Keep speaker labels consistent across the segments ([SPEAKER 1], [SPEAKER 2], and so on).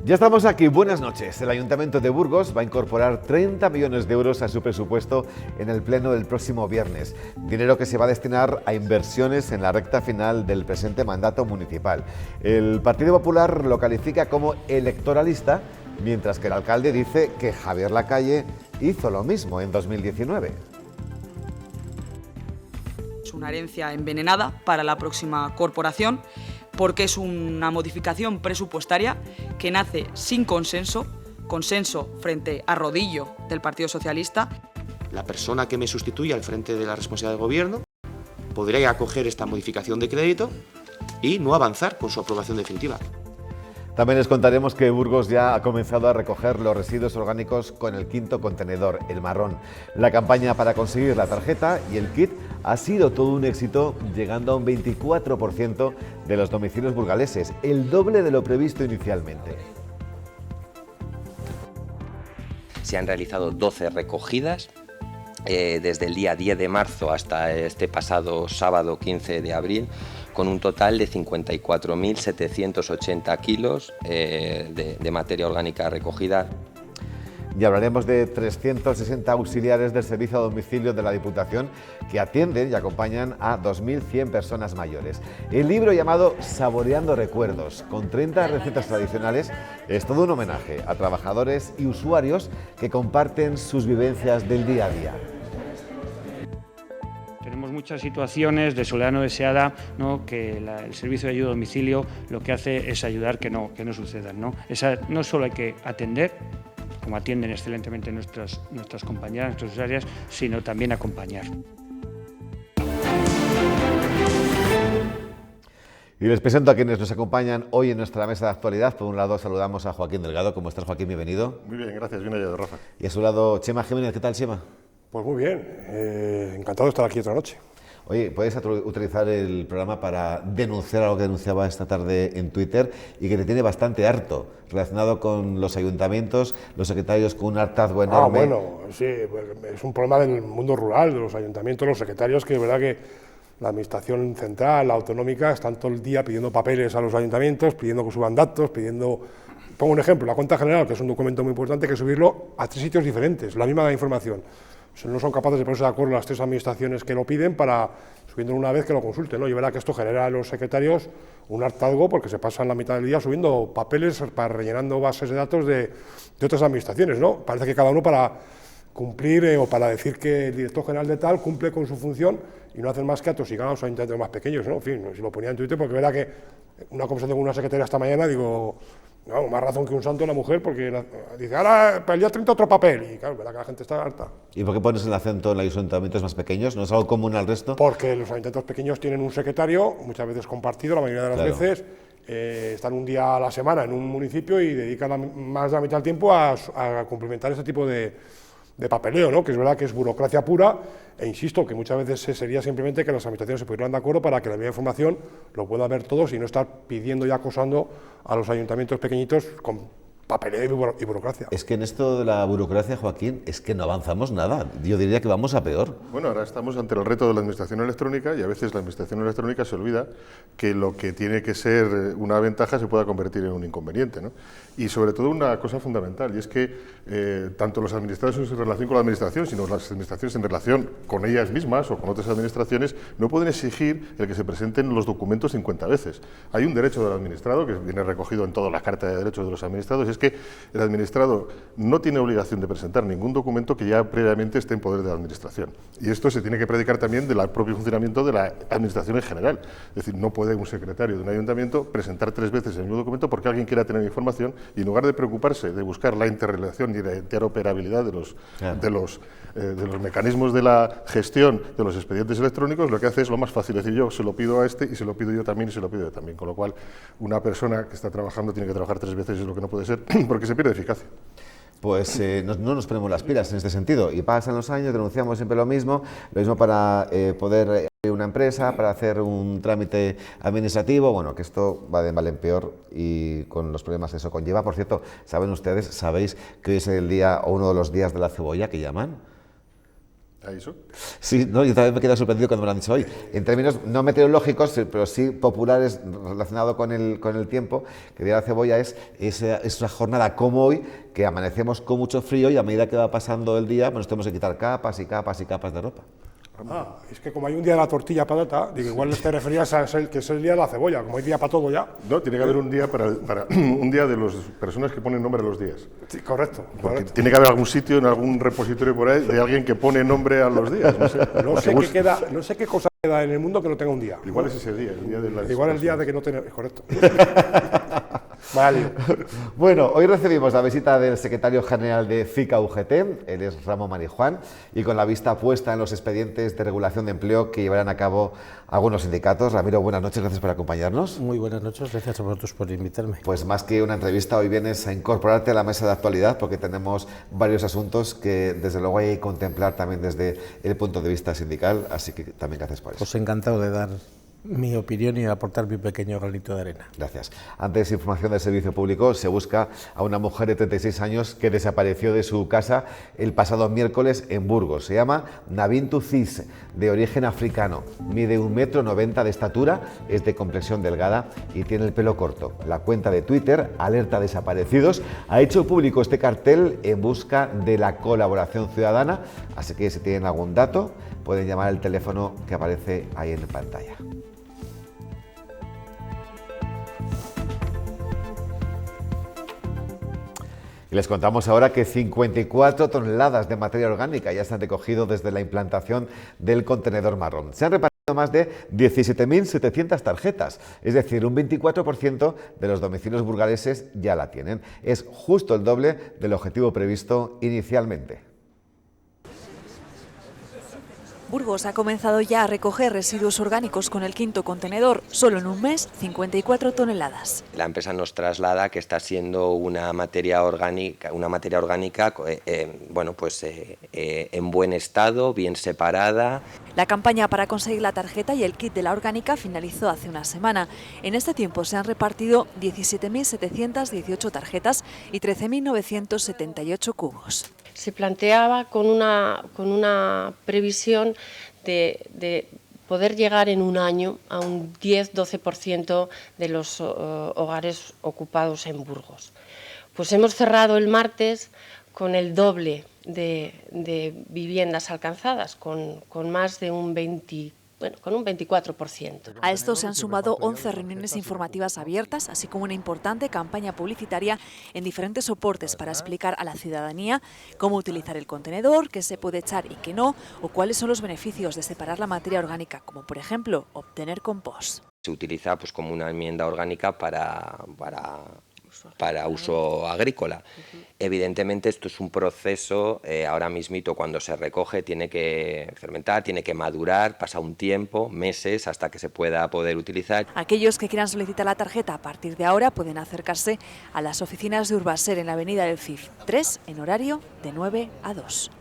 [SPEAKER 1] Ya estamos aquí, buenas noches. El Ayuntamiento de Burgos va a incorporar 30 millones de euros a su presupuesto en el pleno del próximo viernes. Dinero que se va a destinar a inversiones en la recta final del presente mandato municipal. El Partido Popular lo califica como electoralista, mientras que el alcalde dice que Javier Lacalle hizo lo mismo en 2019.
[SPEAKER 2] Es una herencia envenenada para la próxima corporación, porque es una modificación presupuestaria que nace sin consenso frente a rodillo del Partido Socialista.
[SPEAKER 3] La persona que me sustituye al frente de la responsabilidad del Gobierno podría acoger esta modificación de crédito y no avanzar con su aprobación definitiva.
[SPEAKER 1] También les contaremos que Burgos ya ha comenzado a recoger los residuos orgánicos con el quinto contenedor, el marrón. La campaña para conseguir la tarjeta y el kit ha sido todo un éxito, llegando a un 24% de los domicilios burgaleses, el doble de lo previsto inicialmente.
[SPEAKER 4] Se han realizado 12 recogidas desde el día 10 de marzo hasta este pasado sábado 15 de abril, con un total de 54.780 kilos de materia orgánica recogida.
[SPEAKER 1] Y hablaremos de 360 auxiliares del servicio a domicilio de la Diputación que atienden y acompañan a 2.100 personas mayores. El libro llamado Saboreando Recuerdos, con 30 recetas tradicionales, es todo un homenaje a trabajadores y usuarios que comparten sus vivencias del día a día.
[SPEAKER 5] Tenemos muchas situaciones de soledad no deseada, ¿no? Que el servicio de ayuda a domicilio lo que hace es ayudar que no sucedan, ¿no? No solo hay que atender, como atienden excelentemente nuestras compañeras, nuestras usuarias, sino también acompañar.
[SPEAKER 1] Y les presento a quienes nos acompañan hoy en nuestra mesa de actualidad. Por un lado saludamos a Joaquín Delgado. ¿Cómo estás, Joaquín? Bienvenido.
[SPEAKER 6] Muy bien, gracias. Bien hallado, Rafa.
[SPEAKER 1] Y a su lado, Chema Jiménez. ¿Qué tal, Chema?
[SPEAKER 6] Pues muy bien. Encantado de estar aquí otra noche.
[SPEAKER 1] Oye, puedes utilizar el programa para denunciar algo que denunciaba esta tarde en Twitter y que te tiene bastante harto, relacionado con los ayuntamientos, los secretarios con un hartazgo enorme.
[SPEAKER 6] Bueno, sí, es un problema del mundo rural, de los ayuntamientos, los secretarios, que es verdad que la administración central, la autonómica, están todo el día pidiendo papeles a los ayuntamientos, pidiendo que suban datos, pidiendo... Pongo un ejemplo, la cuenta general, que es un documento muy importante, hay que subirlo a 3 sitios diferentes, la misma información. No son capaces de ponerse de acuerdo las 3 administraciones que lo piden para subiéndolo una vez que lo consulten, ¿no? Y verá que esto genera a los secretarios un hartazgo porque se pasan la mitad del día subiendo papeles, rellenando bases de datos de otras administraciones, ¿no? Parece que cada uno para cumplir o para decir que el director general de tal cumple con su función y no hacen más que atosigar a los ayuntamientos más pequeños, ¿no? En fin, si lo ponía en Twitter, porque verá que una conversación con una secretaria esta mañana, digo... No, más razón que un santo la mujer, porque dice, ahora para el día 30 otro papel, y claro, verdad que la gente está harta.
[SPEAKER 1] ¿Y por qué pones el acento en los ayuntamientos más pequeños? ¿No es algo común al resto?
[SPEAKER 6] Porque los ayuntamientos pequeños tienen un secretario, muchas veces compartido, la mayoría de las veces, están un día a la semana en un municipio y dedican más de la mitad del tiempo a complementar ese tipo de papeleo, ¿no? Que es verdad que es burocracia pura, e insisto que muchas veces sería simplemente que las administraciones se pusieran de acuerdo para que la misma información lo puedan ver todos y no estar pidiendo y acosando a los ayuntamientos pequeñitos con papeleo y burocracia.
[SPEAKER 1] Es que en esto de la burocracia, Joaquín, es que no avanzamos nada. Yo diría que vamos a peor.
[SPEAKER 6] Bueno, ahora estamos ante el reto de la administración electrónica y a veces la administración electrónica se olvida que lo que tiene que ser una ventaja se pueda convertir en un inconveniente, ¿no? Y sobre todo una cosa fundamental, y es que tanto los administrados en relación con la administración, sino las administraciones en relación con ellas mismas o con otras administraciones, no pueden exigir el que se presenten los documentos 50 veces. Hay un derecho del administrado, que viene recogido en toda la Carta de Derechos de los Administrados, y es que el administrado no tiene obligación de presentar ningún documento que ya previamente esté en poder de la administración. Y esto se tiene que predicar también del propio funcionamiento de la administración en general. Es decir, no puede un secretario de un ayuntamiento presentar 3 veces el mismo documento porque alguien quiera tener información y en lugar de preocuparse de buscar la interrelación y la interoperabilidad de los mecanismos de la gestión de los expedientes electrónicos, lo que hace es lo más fácil, es decir, yo se lo pido a este y se lo pido yo también y se lo pido yo también, con lo cual una persona que está trabajando tiene que trabajar 3 veces, es lo que no puede ser, porque se pierde eficacia.
[SPEAKER 1] Pues no nos ponemos las pilas en este sentido y pasan los años, denunciamos siempre lo mismo para poder abrir una empresa, para hacer un trámite administrativo, bueno, que esto va de mal en peor y con los problemas que eso conlleva. Por cierto, ¿sabéis que hoy es el día o uno de los días de la cebolla que llaman?
[SPEAKER 6] ¿A eso?
[SPEAKER 1] Sí, no, yo también me he quedado sorprendido cuando me lo han dicho hoy. En términos no meteorológicos, pero sí populares relacionado con el tiempo, que Día de la Cebolla es una jornada como hoy, que amanecemos con mucho frío y a medida que va pasando el día, nos tenemos que quitar capas y capas y capas de ropa.
[SPEAKER 7] Ah, es que como hay un día de la tortilla patata, digo, igual te referías a que es el día de la cebolla, como hay día para todo ya.
[SPEAKER 6] No, tiene que haber un día para un día de las personas que ponen nombre a los días.
[SPEAKER 7] Sí, correcto.
[SPEAKER 6] Tiene que haber algún sitio, en algún repositorio por ahí, de alguien que pone nombre a los días.
[SPEAKER 7] No sé qué cosa queda en el mundo que no tenga un día.
[SPEAKER 6] Igual es ese día, el día de las
[SPEAKER 7] Igual el día de que no tenga... Correcto. Vale.
[SPEAKER 1] Bueno, hoy recibimos la visita del secretario general de FICA UGT, él es Ramón Marijuán, y con la vista puesta en los expedientes de regulación de empleo que llevarán a cabo algunos sindicatos. Ramiro, buenas noches, gracias por acompañarnos.
[SPEAKER 8] Muy buenas noches, gracias a vosotros por invitarme.
[SPEAKER 1] Pues más que una entrevista, hoy vienes a incorporarte a la mesa de actualidad porque tenemos varios asuntos que desde luego hay que contemplar también desde el punto de vista sindical, así que también gracias por eso.
[SPEAKER 8] Pues encantado de dar mi opinión y aportar mi pequeño granito de arena.
[SPEAKER 1] Gracias. Antes, información del servicio público, se busca a una mujer de 36 años que desapareció de su casa el pasado miércoles en Burgos. Se llama Nabintu Cis, de origen africano. Mide 1,90 m de estatura, es de complexión delgada y tiene el pelo corto. La cuenta de Twitter, Alerta Desaparecidos, ha hecho público este cartel en busca de la colaboración ciudadana, así que si tienen algún dato, pueden llamar al teléfono que aparece ahí en pantalla. Les contamos ahora que 54 toneladas de materia orgánica ya se han recogido desde la implantación del contenedor marrón. Se han repartido más de 17.700 tarjetas, es decir, un 24% de los domicilios burgaleses ya la tienen. Es justo el doble del objetivo previsto inicialmente.
[SPEAKER 9] Burgos ha comenzado ya a recoger residuos orgánicos con el quinto contenedor. Solo en un mes, 54 toneladas.
[SPEAKER 4] La empresa nos traslada que está siendo una materia orgánica en buen estado, bien separada.
[SPEAKER 9] La campaña para conseguir la tarjeta y el kit de la orgánica finalizó hace una semana. En este tiempo se han repartido 17.718 tarjetas y 13.978 cubos.
[SPEAKER 10] Se planteaba con una previsión de poder llegar en un año a un 10-12% de los hogares ocupados en Burgos. Pues hemos cerrado el martes con el doble de viviendas alcanzadas, con más de un 24%.
[SPEAKER 9] A esto se han sumado 11 reuniones informativas abiertas, así como una importante campaña publicitaria en diferentes soportes para explicar a la ciudadanía cómo utilizar el contenedor, qué se puede echar y qué no, o cuáles son los beneficios de separar la materia orgánica, como por ejemplo obtener compost.
[SPEAKER 4] Se utiliza como una enmienda orgánica para uso agrícola. Evidentemente esto es un proceso, ahora mismito cuando se recoge tiene que fermentar, tiene que madurar, pasa un tiempo, meses, hasta que se pueda poder utilizar.
[SPEAKER 9] Aquellos que quieran solicitar la tarjeta a partir de ahora pueden acercarse a las oficinas de Urbaser en la avenida del CIF 3 en horario de 9 a 2.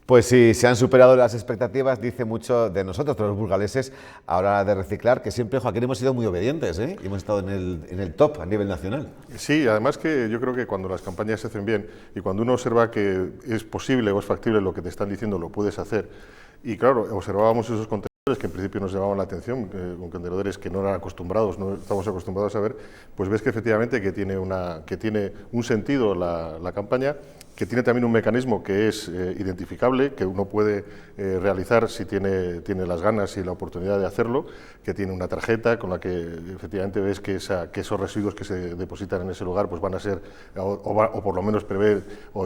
[SPEAKER 1] Pues sí, se han superado las expectativas, dice mucho de nosotros, de los burgaleses, a la hora de reciclar, que siempre, Joaquín, hemos sido muy obedientes, ¿eh? Y hemos estado en el top a nivel nacional. Sí, además que yo creo que cuando las campañas se hacen bien y cuando uno observa que es posible o es factible lo que te están diciendo, lo puedes hacer. Y claro, observábamos esos contenedores que en principio nos llamaban la atención, con contenedores que no eran acostumbrados, no estamos acostumbrados a ver, pues ves que efectivamente que tiene un sentido la campaña, que tiene también un mecanismo que es identificable, que uno puede realizar si tiene las ganas y la oportunidad de hacerlo, que tiene una tarjeta con la que efectivamente ves que esos residuos que se depositan en ese lugar pues van a ser, o por lo menos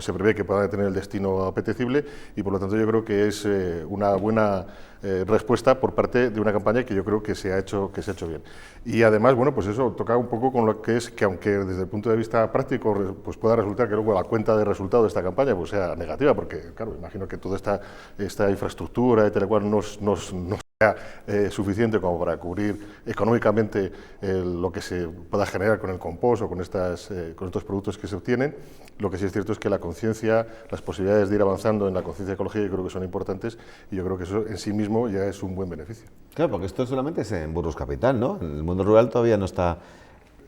[SPEAKER 1] se prevé que puedan tener el destino apetecible, y por lo tanto yo creo que es una buena respuesta por parte de una campaña que yo creo que se ha hecho bien. Y además, bueno, pues eso toca un poco con lo que es que, aunque desde el punto de vista práctico pues pueda resultar que luego la cuenta de resultados de esta campaña pues sea negativa, porque claro, imagino que toda esta infraestructura y tal cual no sea suficiente como para cubrir económicamente lo que se pueda generar con el compost o con estos productos que se obtienen. Lo que sí es cierto es que la conciencia, las posibilidades de ir avanzando en la conciencia ecológica, yo creo que son importantes, y yo creo que eso en sí mismo ya es un buen beneficio. Claro, porque esto solamente es en Burgos Capital, ¿no? En el mundo rural todavía no está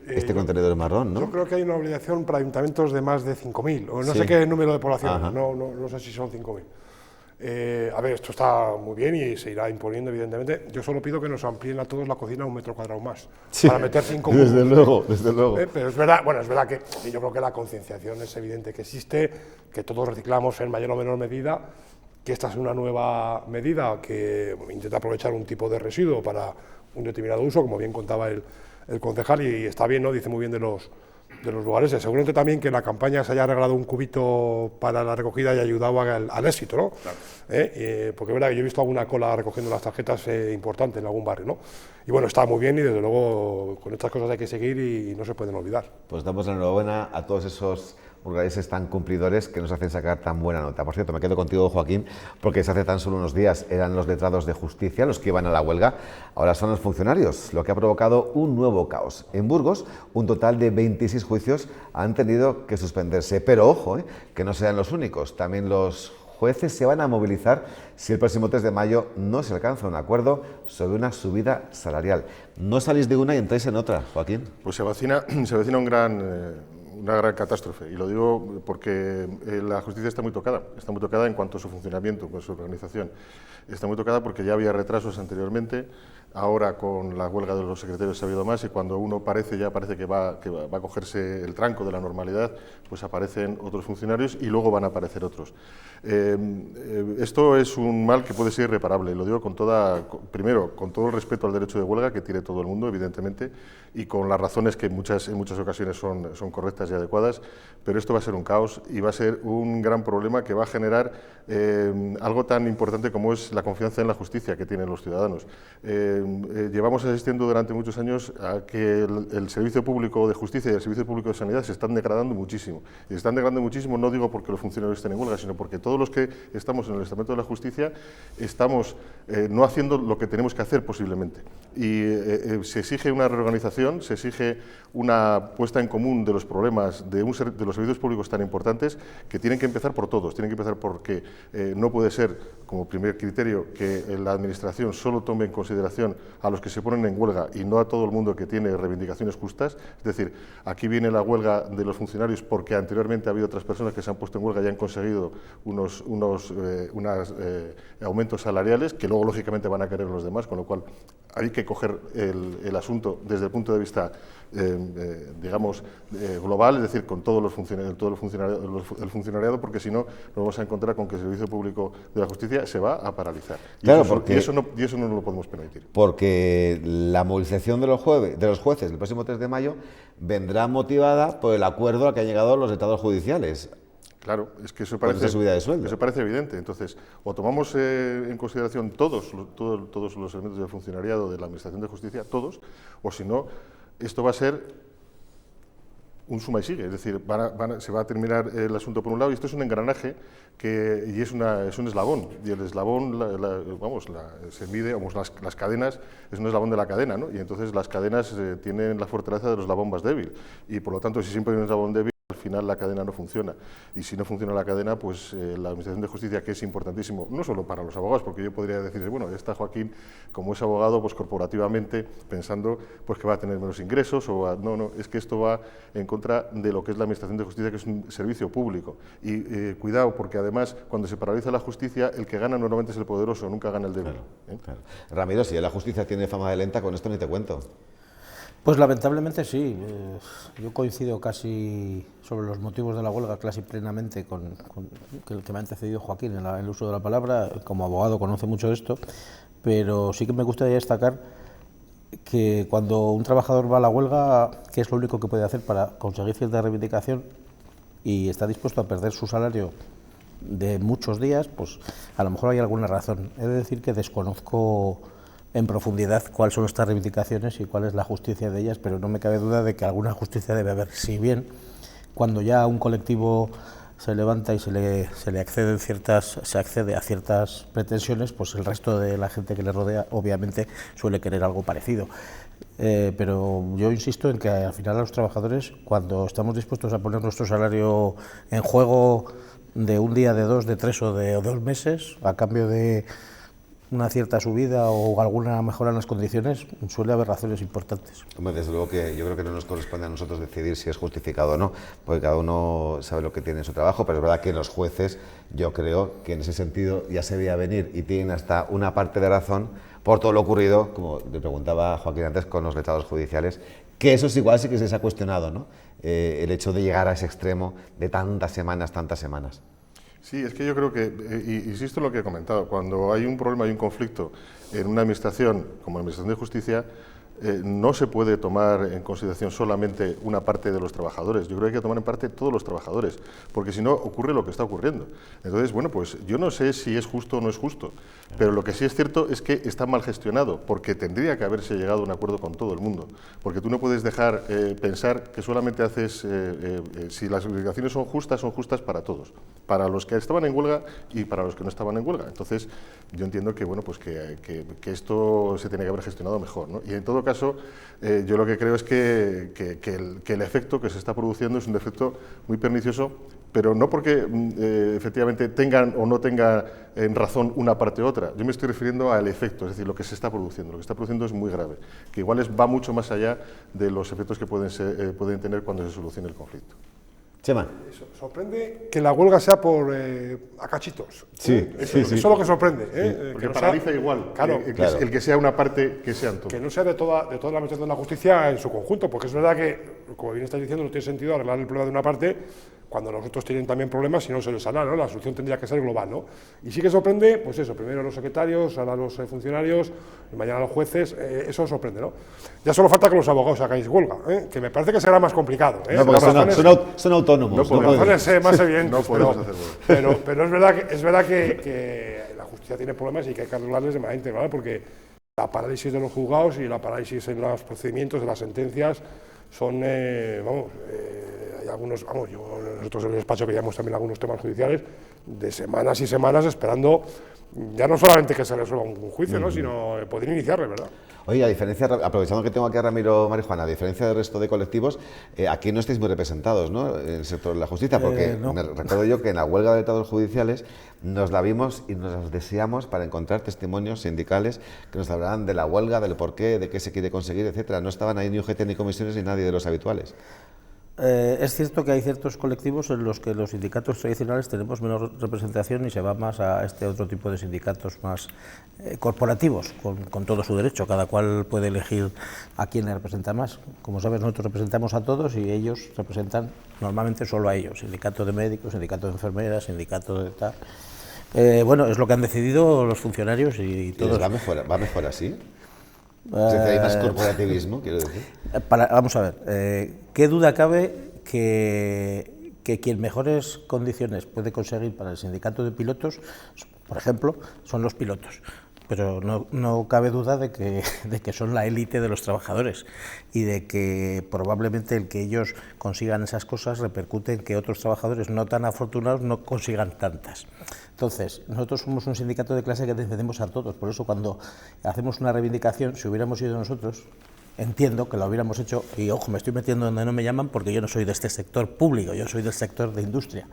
[SPEAKER 1] este contenedor marrón, ¿no?
[SPEAKER 7] Yo creo que hay una obligación para ayuntamientos de más de 5.000, o no sé qué número de población, no sé si son 5.000. A ver, esto está muy bien y se irá imponiendo, evidentemente. Yo solo pido que nos amplíen a todos la cocina 1 metro cuadrado más, para meter 5
[SPEAKER 1] desde luego, desde luego.
[SPEAKER 7] Pero es verdad, bueno, es verdad que yo creo que la concienciación es evidente que existe, que todos reciclamos en mayor o menor medida, que esta es una nueva medida que intenta aprovechar un tipo de residuo para un determinado uso, como bien contaba el concejal, y está bien, ¿no? Dice muy bien de los lugares. Seguramente también que en la campaña se haya regalado un cubito para la recogida y ayudado al éxito, ¿no? Claro. Porque es verdad que yo he visto alguna cola recogiendo las tarjetas importante en algún barrio, ¿no? Y bueno, está muy bien y desde luego con estas cosas hay que seguir y no se pueden olvidar.
[SPEAKER 1] Pues damos la enhorabuena a todos esos burgaleses tan cumplidores que nos hacen sacar tan buena nota. Por cierto, me quedo contigo, Joaquín, porque hace tan solo unos días eran los letrados de justicia los que iban a la huelga, ahora son los funcionarios, lo que ha provocado un nuevo caos. En Burgos, un total de 26 juicios han tenido que suspenderse, pero ojo, que no sean los únicos, también los jueces se van a movilizar si el próximo 3 de mayo no se alcanza un acuerdo sobre una subida salarial. No salís de una y entráis en otra, Joaquín.
[SPEAKER 6] Pues se avecina una gran catástrofe, y lo digo porque la justicia está muy tocada en cuanto a su funcionamiento, con su organización. Está muy tocada porque ya había retrasos anteriormente, ahora con la huelga de los secretarios ha habido más, y cuando uno parece que va a cogerse el tranco de la normalidad, pues aparecen otros funcionarios y luego van a aparecer otros. Esto es un mal que puede ser irreparable, y lo digo primero, con todo el respeto al derecho de huelga que tiene todo el mundo, evidentemente, y con las razones que en muchas ocasiones son correctas y adecuadas, pero esto va a ser un caos y va a ser un gran problema que va a generar algo tan importante como es la confianza en la justicia que tienen los ciudadanos. Llevamos asistiendo durante muchos años a que el servicio público de justicia y el servicio público de sanidad se están degradando muchísimo. Y se están degradando muchísimo, no digo porque los funcionarios estén en huelga, sino porque todos los que estamos en el estamento de la justicia estamos no haciendo lo que tenemos que hacer posiblemente. Y se exige una reorganización, se exige una puesta en común de los problemas de los servicios públicos tan importantes, que tienen que empezar por todos. Tienen que empezar porque no puede ser, como primer criterio, que la Administración solo tome en consideración a los que se ponen en huelga y no a todo el mundo que tiene reivindicaciones justas. Es decir, aquí viene la huelga de los funcionarios porque anteriormente ha habido otras personas que se han puesto en huelga y han conseguido unos aumentos salariales que luego lógicamente van a querer los demás, con lo cual hay que coger el asunto desde el punto de vista digamos global, es decir, con todos los el funcionariado, porque si no nos vamos a encontrar con que el servicio público de la justicia se va a paralizar.
[SPEAKER 1] Claro,
[SPEAKER 6] y eso no lo podemos permitir.
[SPEAKER 1] Porque la movilización de los jueces el próximo 3 de mayo vendrá motivada por el acuerdo al que han llegado los letrados judiciales.
[SPEAKER 6] Claro, es que eso parece evidente. Entonces, o tomamos en consideración todos los elementos del funcionariado de la Administración de Justicia, todos, o si no, esto va a ser un suma y sigue, es decir, se va a terminar el asunto por un lado, y esto es un engranaje y es un eslabón, y el eslabón, se mide, las cadenas, es un eslabón de la cadena, ¿no? Y entonces las cadenas tienen la fortaleza de los eslabón más débil, y por lo tanto, si siempre hay un eslabón débil, al final la cadena no funciona, y si no funciona la cadena, pues la Administración de Justicia, que es importantísimo, no solo para los abogados, porque yo podría decir, bueno, ya está Joaquín, como es abogado, pues corporativamente, pensando pues que va a tener menos ingresos, no, es que esto va en contra de lo que es la Administración de Justicia, que es un servicio público, y cuidado, porque además, cuando se paraliza la justicia, el que gana normalmente es el poderoso, nunca gana el débil.
[SPEAKER 1] Claro. Ramiro, si la justicia tiene fama de lenta, con esto ni te cuento.
[SPEAKER 8] Pues lamentablemente sí, yo coincido casi sobre los motivos de la huelga casi plenamente con el que me ha antecedido Joaquín en el uso de la palabra. Como abogado conoce mucho de esto, pero sí que me gustaría destacar que cuando un trabajador va a la huelga, ¿qué es lo único que puede hacer para conseguir cierta reivindicación y está dispuesto a perder su salario de muchos días? Pues a lo mejor hay alguna razón. He de decir que desconozco en profundidad cuáles son estas reivindicaciones y cuál es la justicia de ellas, pero no me cabe duda de que alguna justicia debe haber. Si bien cuando ya un colectivo se levanta y se le accede a ciertas pretensiones, pues el resto de la gente que le rodea obviamente suele querer algo parecido. Pero yo insisto en que al final a los trabajadores, cuando estamos dispuestos a poner nuestro salario en juego de un día, de dos, de tres o de 2 meses, a cambio de una cierta subida o alguna mejora en las condiciones, suele haber razones importantes.
[SPEAKER 1] Hombre, desde luego que yo creo que no nos corresponde a nosotros decidir si es justificado o no, porque cada uno sabe lo que tiene en su trabajo, pero es verdad que los jueces, yo creo que en ese sentido ya se veía venir y tienen hasta una parte de razón por todo lo ocurrido, como le preguntaba Joaquín antes, con los letrados judiciales, que eso es igual sí que se les ha cuestionado, ¿no? El hecho de llegar a ese extremo de tantas semanas.
[SPEAKER 6] Sí, es que yo creo que, insisto en lo que he comentado, cuando hay un problema, hay un conflicto en una administración como la Administración de Justicia, no se puede tomar en consideración solamente una parte de los trabajadores, yo creo que hay que tomar en parte todos los trabajadores, porque si no ocurre lo que está ocurriendo. Entonces, bueno, pues yo no sé si es justo o no es justo, pero lo que sí es cierto es que está mal gestionado, porque tendría que haberse llegado a un acuerdo con todo el mundo, porque tú no puedes dejar pensar que solamente haces, si las obligaciones son justas para todos, para los que estaban en huelga y para los que no estaban en huelga. Entonces, yo entiendo que, bueno, pues que esto se tiene que haber gestionado mejor, ¿no? Y en todo caso, yo lo que creo es que el efecto que se está produciendo es un efecto muy pernicioso, pero no porque efectivamente tengan o no tengan en razón una parte u otra. Yo me estoy refiriendo al efecto, es decir, lo que se está produciendo. Lo que está produciendo es muy grave, que igual va mucho más allá de los efectos que pueden tener cuando se solucione el conflicto.
[SPEAKER 1] Chema.
[SPEAKER 7] Sorprende que la huelga sea por a cachitos.
[SPEAKER 1] Sí,
[SPEAKER 7] eso es lo que sorprende.
[SPEAKER 6] Sí, porque que paraliza sea, igual, claro, el que sea una parte, que sean todos.
[SPEAKER 7] Que no sea de toda la administración de la justicia en su conjunto, porque es verdad que, como bien estás diciendo, no tiene sentido arreglar el problema de una parte cuando los otros tienen también problemas y no se les sana, ¿no? La solución tendría que ser global, ¿no? Y sí que sorprende, pues eso, primero los secretarios, ahora los funcionarios, y mañana los jueces, eso sorprende, ¿no? Ya solo falta que los abogados hagáis huelga, que me parece que será más complicado.
[SPEAKER 1] No, porque son autónomos.
[SPEAKER 7] No por razones más evidentes,
[SPEAKER 6] no podemos hacer huelga.
[SPEAKER 7] Pero es verdad que la justicia tiene problemas y que hay que arreglarles de manera integral, porque la parálisis de los juzgados y la parálisis en los procedimientos, de las sentencias, son, hay algunos, nosotros en el despacho que llevamos también algunos temas judiciales, de semanas y semanas esperando, ya no solamente que se resuelva un juicio, ¿no? Sino poder iniciarle, ¿verdad?
[SPEAKER 1] Oye, a diferencia, aprovechando que tengo aquí a Ramiro Marijuana, a diferencia del resto de colectivos, aquí no estáis muy representados, ¿no?, en el sector de la justicia, porque
[SPEAKER 8] no.
[SPEAKER 1] recuerdo yo que en la huelga de letrados judiciales nos la vimos y nos las deseamos para encontrar testimonios sindicales que nos hablaran de la huelga, del porqué, de qué se quiere conseguir, etcétera. No estaban ahí ni UGT ni comisiones ni nadie de los habituales.
[SPEAKER 8] Es cierto que hay ciertos colectivos en los que los sindicatos tradicionales tenemos menos representación y se va más a este otro tipo de sindicatos más corporativos, con todo su derecho. Cada cual puede elegir a quién le representa más. Como sabes, nosotros representamos a todos y ellos representan normalmente solo a ellos. Sindicato de médicos, sindicato de enfermeras, sindicato de tal. Bueno, es lo que han decidido los funcionarios y todos.
[SPEAKER 1] ¿Va mejor así? Es decir, hay más corporativismo, quiero decir.
[SPEAKER 8] Vamos a ver, ¿qué duda cabe que quien mejores condiciones puede conseguir para el sindicato de pilotos, por ejemplo, son los pilotos? Pero no cabe duda de que son la élite de los trabajadores y de que probablemente el que ellos consigan esas cosas repercute en que otros trabajadores no tan afortunados no consigan tantas. Entonces, nosotros somos un sindicato de clase que defendemos a todos, por eso cuando hacemos una reivindicación, si hubiéramos sido nosotros, entiendo que lo hubiéramos hecho, y ojo, me estoy metiendo donde no me llaman porque yo no soy de este sector público, yo soy del sector de industria.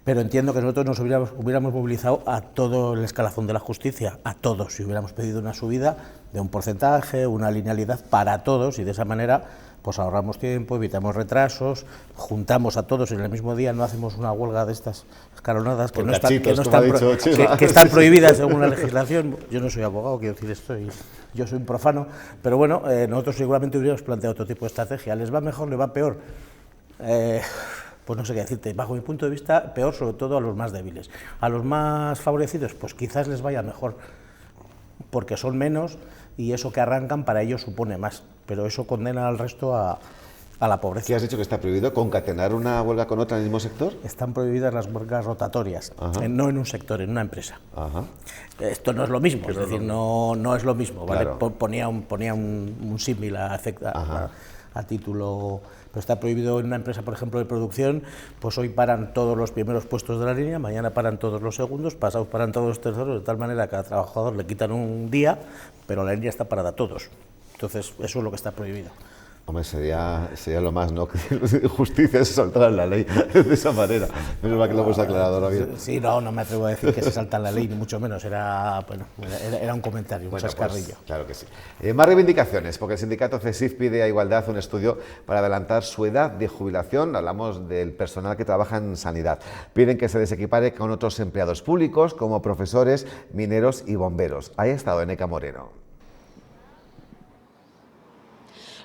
[SPEAKER 8] Pero entiendo que nosotros nos hubiéramos movilizado a todo el escalafón de la justicia, a todos, si hubiéramos pedido una subida de un porcentaje, una linealidad para todos, y de esa manera pues ahorramos tiempo, evitamos retrasos, juntamos a todos en el mismo día, no hacemos una huelga de estas escalonadas que están prohibidas según la legislación. Yo no soy abogado, quiero decir esto, yo soy un profano, pero bueno, nosotros seguramente hubiéramos planteado otro tipo de estrategia. ¿Les va mejor, les va peor? Pues no sé qué decirte, bajo mi punto de vista, peor sobre todo a los más débiles. A los más favorecidos, pues quizás les vaya mejor, porque son menos y eso que arrancan para ellos supone más, pero eso condena al resto a la pobreza.
[SPEAKER 1] ¿Qué has dicho que está prohibido? ¿Concatenar una huelga con otra en el mismo sector?
[SPEAKER 8] Están prohibidas las huelgas rotatorias, no en un sector, en una empresa.
[SPEAKER 1] Ajá.
[SPEAKER 8] Esto no es lo mismo, es decir, no es lo mismo, ¿vale?
[SPEAKER 1] Claro.
[SPEAKER 8] Ponía un símil a título, pero está prohibido en una empresa, por ejemplo, de producción, pues hoy paran todos los primeros puestos de la línea, mañana paran todos los segundos, pasados paran todos los terceros, de tal manera que a cada trabajador le quitan un día, pero la línea está parada a todos. Entonces, eso es lo que está prohibido.
[SPEAKER 1] Hombre, sería lo más, ¿no? Que justicia se saltara la ley de esa manera. Menos mal que lo hemos aclarado ahora bien.
[SPEAKER 8] Sí, no me atrevo a decir que se salta la ley, ni mucho menos. Era un comentario, un chascarrillo.
[SPEAKER 1] Pues, claro que sí. Más reivindicaciones, porque el sindicato CESIF pide a Igualdad un estudio para adelantar su edad de jubilación. Hablamos del personal que trabaja en sanidad. Piden que se desequipare con otros empleados públicos, como profesores, mineros y bomberos. Ahí ha estado Eneca Moreno.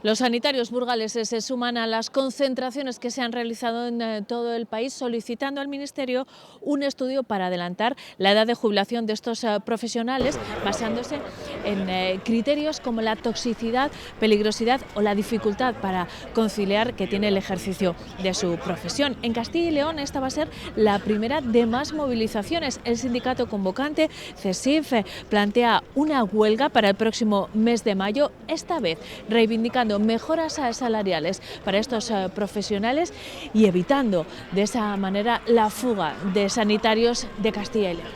[SPEAKER 11] Los sanitarios burgaleses se suman a las concentraciones que se han realizado en todo el país solicitando al Ministerio un estudio para adelantar la edad de jubilación de estos profesionales basándose en criterios como la toxicidad, peligrosidad o la dificultad para conciliar que tiene el ejercicio de su profesión. En Castilla y León esta va a ser la primera de más movilizaciones. El sindicato convocante, CESIF, plantea una huelga para el próximo mes de mayo, esta vez reivindicando mejoras salariales para estos profesionales y evitando de esa manera la fuga de sanitarios de Castilla y León.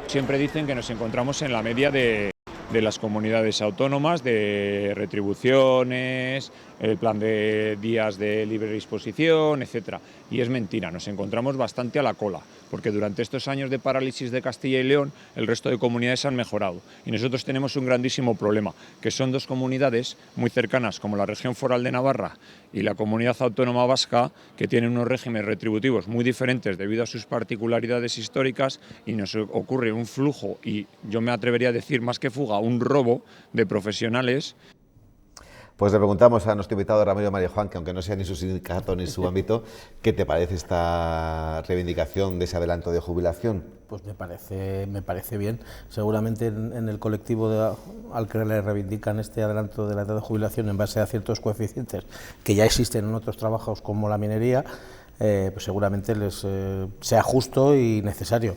[SPEAKER 12] Siempre dicen que nos encontramos en la media de las comunidades autónomas, de retribuciones, el plan de días de libre disposición, etcétera. Y es mentira, nos encontramos bastante a la cola, porque durante estos años de parálisis de Castilla y León, el resto de comunidades han mejorado. Y nosotros tenemos un grandísimo problema, que son dos comunidades muy cercanas, como la región foral de Navarra y la comunidad autónoma vasca, que tienen unos regímenes retributivos muy diferentes debido a sus particularidades históricas, y nos ocurre un flujo, y yo me atrevería a decir más que fuga, un robo de profesionales.
[SPEAKER 1] Pues le preguntamos a nuestro invitado Ramiro María Juan, que aunque no sea ni su sindicato ni su ámbito, ¿qué te parece esta reivindicación de ese adelanto de jubilación?
[SPEAKER 8] Pues me parece bien. Seguramente en el colectivo al que le reivindican este adelanto de la edad de jubilación en base a ciertos coeficientes que ya existen en otros trabajos como la minería, pues seguramente les sea justo y necesario.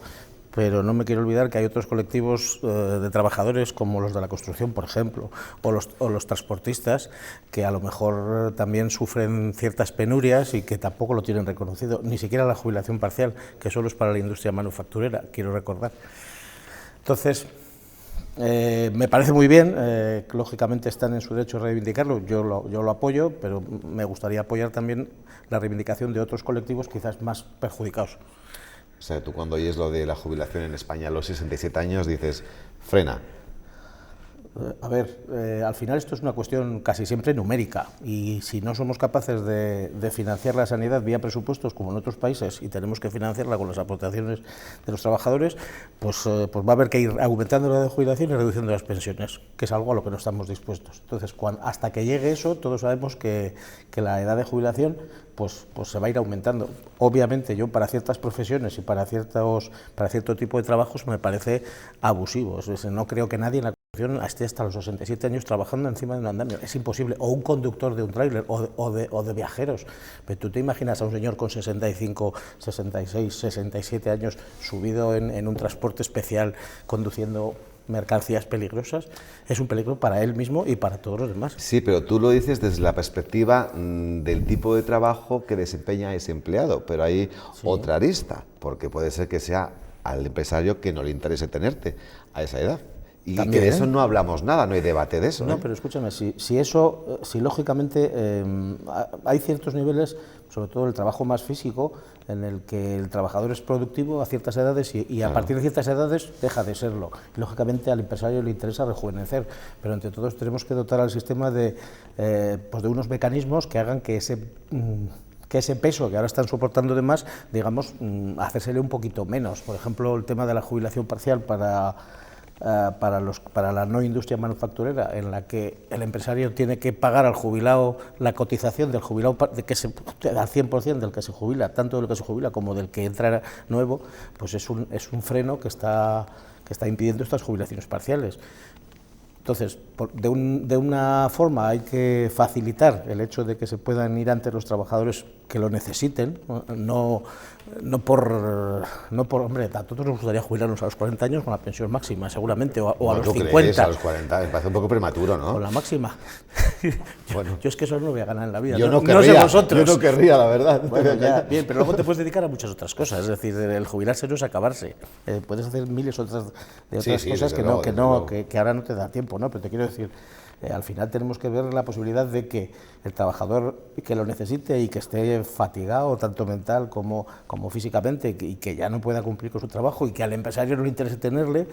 [SPEAKER 8] Pero no me quiero olvidar que hay otros colectivos de trabajadores, como los de la construcción, por ejemplo, o los transportistas, que a lo mejor también sufren ciertas penurias y que tampoco lo tienen reconocido, ni siquiera la jubilación parcial, que solo es para la industria manufacturera, quiero recordar. Entonces, me parece muy bien, lógicamente están en su derecho a reivindicarlo, yo lo apoyo, pero me gustaría apoyar también la reivindicación de otros colectivos quizás más perjudicados.
[SPEAKER 1] O sea, tú cuando oyes lo de la jubilación en España a los 67 años dices, frena.
[SPEAKER 8] A ver, al final esto es una cuestión casi siempre numérica y si no somos capaces de financiar la sanidad vía presupuestos como en otros países y tenemos que financiarla con las aportaciones de los trabajadores, pues va a haber que ir aumentando la edad de jubilación y reduciendo las pensiones, que es algo a lo que no estamos dispuestos. Entonces, hasta que llegue eso, todos sabemos que la edad de jubilación pues se va a ir aumentando. Obviamente yo para ciertas profesiones y para cierto tipo de trabajos me parece abusivo. No creo que nadie en la esté hasta los 67 años trabajando encima de un andamio, es imposible, o un conductor de un tráiler o de viajeros. Pero tú te imaginas a un señor con 65, 66, 67 años subido en un transporte especial conduciendo mercancías peligrosas, es un peligro para él mismo y para todos los demás.
[SPEAKER 1] Sí, pero tú lo dices desde la perspectiva del tipo de trabajo que desempeña ese empleado, pero hay otra arista, porque puede ser que sea al empresario que no le interese tenerte a esa edad. Y también, que de eso no hablamos nada, no hay debate de eso.
[SPEAKER 8] No, pero escúchame, si lógicamente hay ciertos niveles, sobre todo el trabajo más físico, en el que el trabajador es productivo a ciertas edades y a partir de ciertas edades deja de serlo. Y, lógicamente al empresario le interesa rejuvenecer, pero entre todos tenemos que dotar al sistema de unos mecanismos que hagan que ese peso que ahora están soportando de más, digamos, hacérsele un poquito menos. Por ejemplo, el tema de la jubilación parcial para la no industria manufacturera, en la que el empresario tiene que pagar al jubilado la cotización del jubilado al 100% del que se jubila, tanto del que se jubila como del que entra nuevo, pues es un freno que está impidiendo estas jubilaciones parciales. Entonces, de una forma hay que facilitar el hecho de que se puedan ir antes los trabajadores que lo necesiten, no por hombre, a todos nos gustaría jubilarnos a los 40 años con la pensión máxima, seguramente, o a los 50.
[SPEAKER 1] Crees, a los 40, me parece un poco prematuro, ¿no?
[SPEAKER 8] Con la máxima. Bueno, yo es que eso no voy a ganar en la vida.
[SPEAKER 1] Yo no querría,
[SPEAKER 8] sé vosotros.
[SPEAKER 1] Yo no querría, la verdad.
[SPEAKER 8] Bueno, ya, bien, pero luego te puedes dedicar a muchas otras cosas, es decir, el jubilarse no es acabarse. Puedes hacer miles de otras cosas que ahora no te da tiempo, ¿no? Pero te quiero decir, Al final tenemos que ver la posibilidad de que el trabajador que lo necesite y que esté fatigado, tanto mental como físicamente, y que ya no pueda cumplir con su trabajo, y que al empresario no le interese tenerle,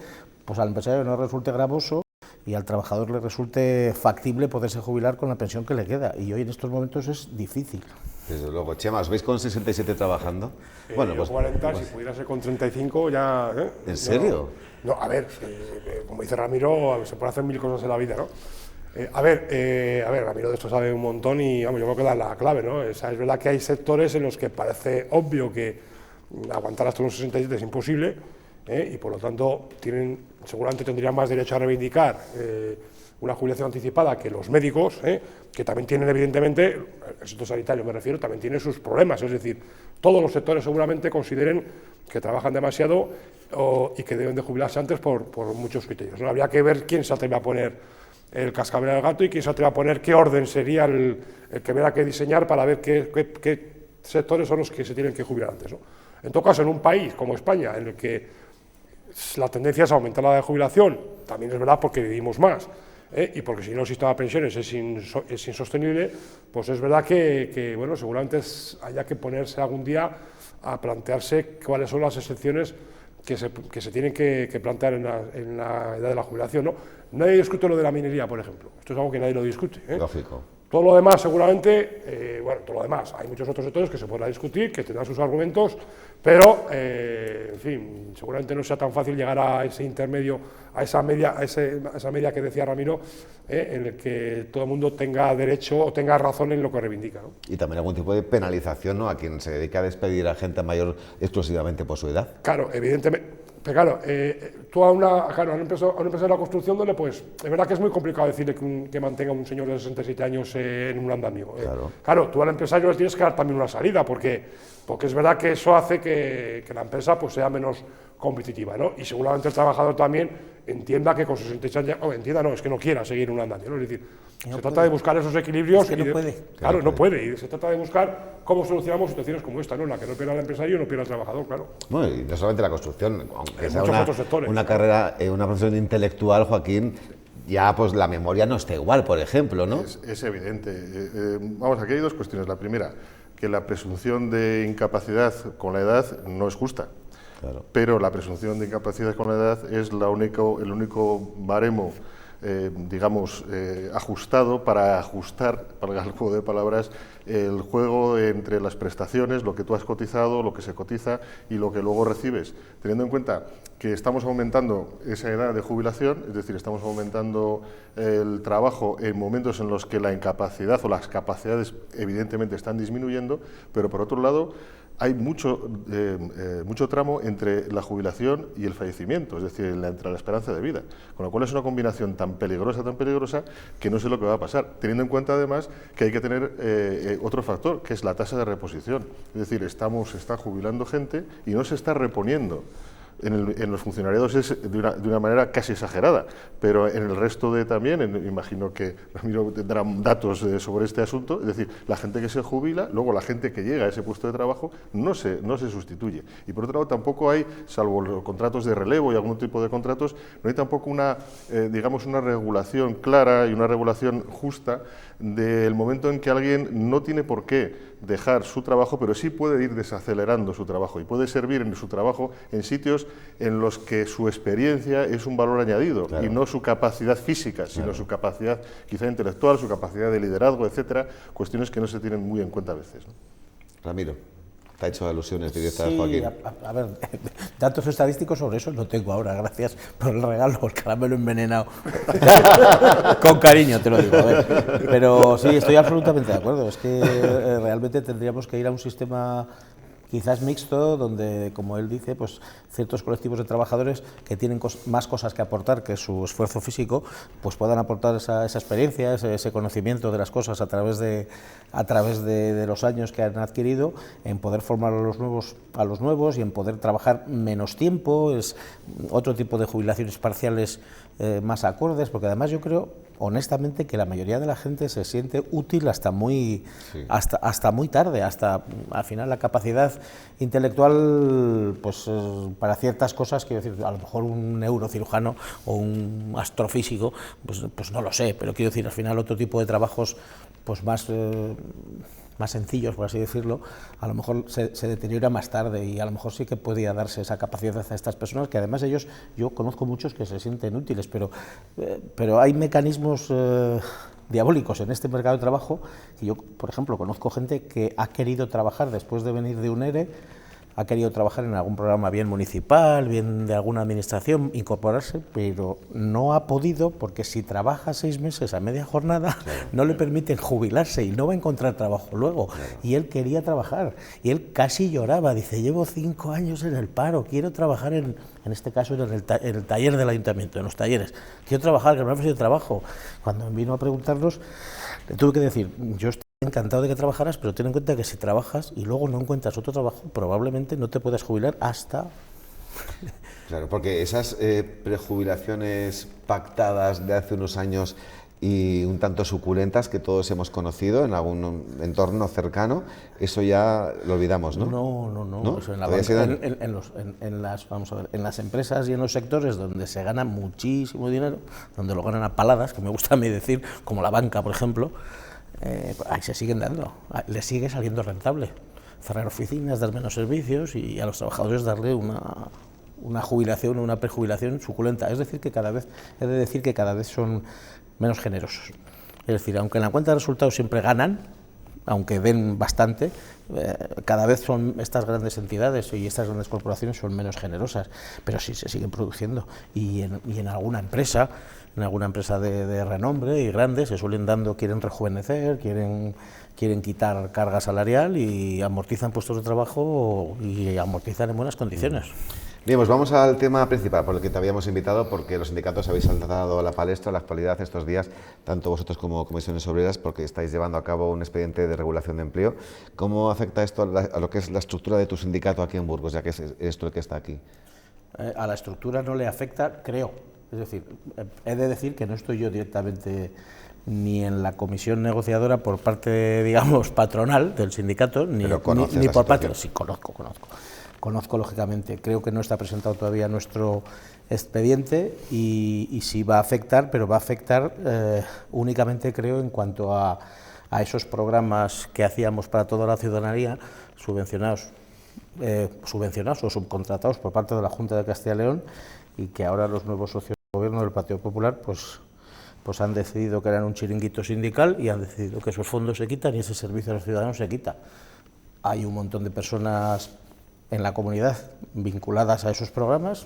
[SPEAKER 8] pues al empresario no resulte gravoso y al trabajador le resulte factible poderse jubilar con la pensión que le queda. Y hoy en estos momentos es difícil.
[SPEAKER 1] Desde luego. Chema, ¿os veis con 67 trabajando?
[SPEAKER 7] Bueno, pues 40, si pudiera ser con 35 ya...
[SPEAKER 1] ¿En serio?
[SPEAKER 7] No, a ver, como dice Ramiro, se puede hacer mil cosas en la vida, ¿no? A ver, Ramiro de esto sabe un montón y vamos, yo creo que da la clave, ¿no? O sea, es verdad que hay sectores en los que parece obvio que aguantar hasta los 67 es imposible, y por lo tanto seguramente tendrían más derecho a reivindicar una jubilación anticipada que los médicos, que también tienen evidentemente, el sector sanitario me refiero, también tiene sus problemas, es decir, todos los sectores seguramente consideren que trabajan demasiado y que deben de jubilarse antes por muchos criterios, ¿no? Habría que ver quién se atreve a poner el cascabel al gato y quién se atreve a poner qué orden sería el que hubiera que diseñar para ver qué sectores son los que se tienen que jubilar antes, ¿no? En todo caso, en un país como España, en el que la tendencia es aumentar la edad de jubilación, también es verdad porque vivimos más, y porque si no el sistema de pensiones es insostenible, pues es verdad que bueno, seguramente haya que ponerse algún día a plantearse cuáles son las excepciones que se tienen que plantear en la edad de la jubilación, ¿no? Nadie discute lo de la minería, por ejemplo. Esto es algo que nadie lo discute,
[SPEAKER 1] Lógico.
[SPEAKER 7] Todo lo demás, seguramente, bueno, todo lo demás, hay muchos otros sectores que se podrán discutir, que tendrán sus argumentos, pero, en fin, seguramente no sea tan fácil llegar a ese intermedio, a esa media que decía Ramiro, en el que todo el mundo tenga derecho o tenga razón en lo que reivindica, ¿no?
[SPEAKER 1] Y también algún tipo de penalización, ¿no?, a quien se dedica a despedir a gente mayor exclusivamente por su edad.
[SPEAKER 7] Claro, evidentemente. Pero claro, tú a una empresa de la construcción donde, pues, es verdad que es muy complicado decirle que mantenga a un señor de 67 años en un andamio. Claro, tú al empresario le tienes que dar también una salida, porque es verdad que eso hace que la empresa pues sea menos competitiva, ¿no? Y seguramente el trabajador también entienda que con 66 años, es que no quiera seguir en un andamio, ¿no? Es decir, se trata de buscar esos equilibrios.
[SPEAKER 8] Es que no puede.
[SPEAKER 7] Claro, no puede, y se trata de buscar cómo solucionamos situaciones como esta, ¿no? La que no pierda el empresario y no pierda el trabajador, claro.
[SPEAKER 1] Bueno, y no solamente la construcción, aunque sea una carrera, una profesión intelectual, Joaquín, ya pues la memoria no está igual, por ejemplo, ¿no?
[SPEAKER 6] Es evidente. Vamos, aquí hay dos cuestiones. La primera, que la presunción de incapacidad con la edad no es justa. Claro. Pero la presunción de incapacidad con la edad es el único baremo, digamos, ajustado para ajustar, para el juego de palabras, el juego entre las prestaciones, lo que tú has cotizado, lo que se cotiza y lo que luego recibes. Teniendo en cuenta que estamos aumentando esa edad de jubilación, es decir, estamos aumentando el trabajo en momentos en los que la incapacidad o las capacidades evidentemente están disminuyendo, pero por otro lado hay mucho tramo entre la jubilación y el fallecimiento, es decir, entre la esperanza de vida, con lo cual es una combinación tan peligrosa, que no sé lo que va a pasar, teniendo en cuenta además que hay que tener otro factor, que es la tasa de reposición, es decir, se está jubilando gente y no se está reponiendo. En los funcionariados es de una manera casi exagerada, pero en el resto también, imagino que Ramiro tendrá datos sobre este asunto, es decir, la gente que se jubila, luego la gente que llega a ese puesto de trabajo no se sustituye. Y por otro lado tampoco hay, salvo los contratos de relevo y algún tipo de contratos, no hay tampoco digamos, una regulación clara y una regulación justa del momento en que alguien no tiene por qué dejar su trabajo, pero sí puede ir desacelerando su trabajo y puede servir en su trabajo en sitios en los que su experiencia es un valor añadido, claro, y no su capacidad física, sino claro, su capacidad quizá intelectual, su capacidad de liderazgo, etcétera, cuestiones que no se tienen muy en cuenta a veces, ¿no?
[SPEAKER 1] Ramiro, ¿te ha hecho alusiones directas,
[SPEAKER 8] sí,
[SPEAKER 1] Joaquín?
[SPEAKER 8] A ver, datos estadísticos sobre eso no tengo ahora, gracias por el regalo, el caramelo envenenado. Con cariño te lo digo, a ver. Pero sí, estoy absolutamente de acuerdo, es que realmente tendríamos que ir a un sistema quizás mixto, donde, como él dice, pues ciertos colectivos de trabajadores que tienen más cosas que aportar que su esfuerzo físico, pues puedan aportar esa experiencia, ese conocimiento de las cosas a través de los años que han adquirido, en poder formar a los nuevos y en poder trabajar menos tiempo, es otro tipo de jubilaciones parciales más acordes, porque además yo creo, honestamente que la mayoría de la gente se siente útil hasta muy tarde, hasta al final la capacidad intelectual, pues para ciertas cosas, quiero decir, a lo mejor un neurocirujano o un astrofísico, pues no lo sé, pero quiero decir, al final otro tipo de trabajos pues más sencillos, por así decirlo, a lo mejor se deteriora más tarde, y a lo mejor sí que podía darse esa capacidad a estas personas, que además yo conozco muchos que se sienten útiles, pero hay mecanismos diabólicos en este mercado de trabajo, que yo, por ejemplo, conozco gente que ha querido trabajar después de venir de un ERE, ha querido trabajar en algún programa bien municipal, bien de alguna administración, incorporarse, pero no ha podido, porque si trabaja 6 meses a media jornada, no le permiten jubilarse y no va a encontrar trabajo luego. Y él quería trabajar, y él casi lloraba, dice, llevo 5 años en el paro, quiero trabajar en este caso en el taller del ayuntamiento, en los talleres, quiero trabajar, que no me ha ofrecido trabajo. Cuando vino a preguntarnos, le tuve que decir, yo estoy encantado de que trabajaras, pero ten en cuenta que si trabajas y luego no encuentras otro trabajo, probablemente no te puedas jubilar hasta...
[SPEAKER 1] Claro, porque esas prejubilaciones pactadas de hace unos años y un tanto suculentas que todos hemos conocido en algún entorno cercano, eso ya lo olvidamos, ¿no?
[SPEAKER 8] No. Eso en las empresas y en los sectores donde se gana muchísimo dinero, donde lo ganan a paladas, que me gusta a mí decir, como la banca, por ejemplo, ahí se siguen dando, les sigue saliendo rentable cerrar oficinas, dar menos servicios y a los trabajadores darle una jubilación o una prejubilación suculenta. Es decir, que cada vez son menos generosos. Es decir, aunque en la cuenta de resultados siempre ganan, aunque den bastante, cada vez son estas grandes entidades y estas grandes corporaciones son menos generosas, pero sí se siguen produciendo. Y en alguna empresa de renombre y grande se suelen quieren rejuvenecer, quieren quitar carga salarial y amortizan puestos de trabajo y amortizan en buenas condiciones.
[SPEAKER 1] Bien, pues vamos al tema principal por el que te habíamos invitado, porque los sindicatos habéis saltado a la palestra, la actualidad estos días, tanto vosotros como comisiones obreras, porque estáis llevando a cabo un expediente de regulación de empleo. ¿Cómo afecta esto a lo que es la estructura de tu sindicato aquí en Burgos, ya que eres tú el que está aquí?
[SPEAKER 8] A la estructura no le afecta, creo. Es decir, he de decir que no estoy yo directamente ni en la comisión negociadora por parte, digamos, patronal del sindicato, ni por parte... Sí, conozco lógicamente. Creo que no está presentado todavía nuestro expediente y sí va a afectar, pero va a afectar únicamente, creo, en cuanto a esos programas que hacíamos para toda la ciudadanía, subvencionados o subcontratados por parte de la Junta de Castilla y León, y que ahora los nuevos socios del Gobierno del Partido Popular pues han decidido que eran un chiringuito sindical y han decidido que esos fondos se quitan y ese servicio a los ciudadanos se quita. Hay un montón de personas en la comunidad vinculadas a esos programas.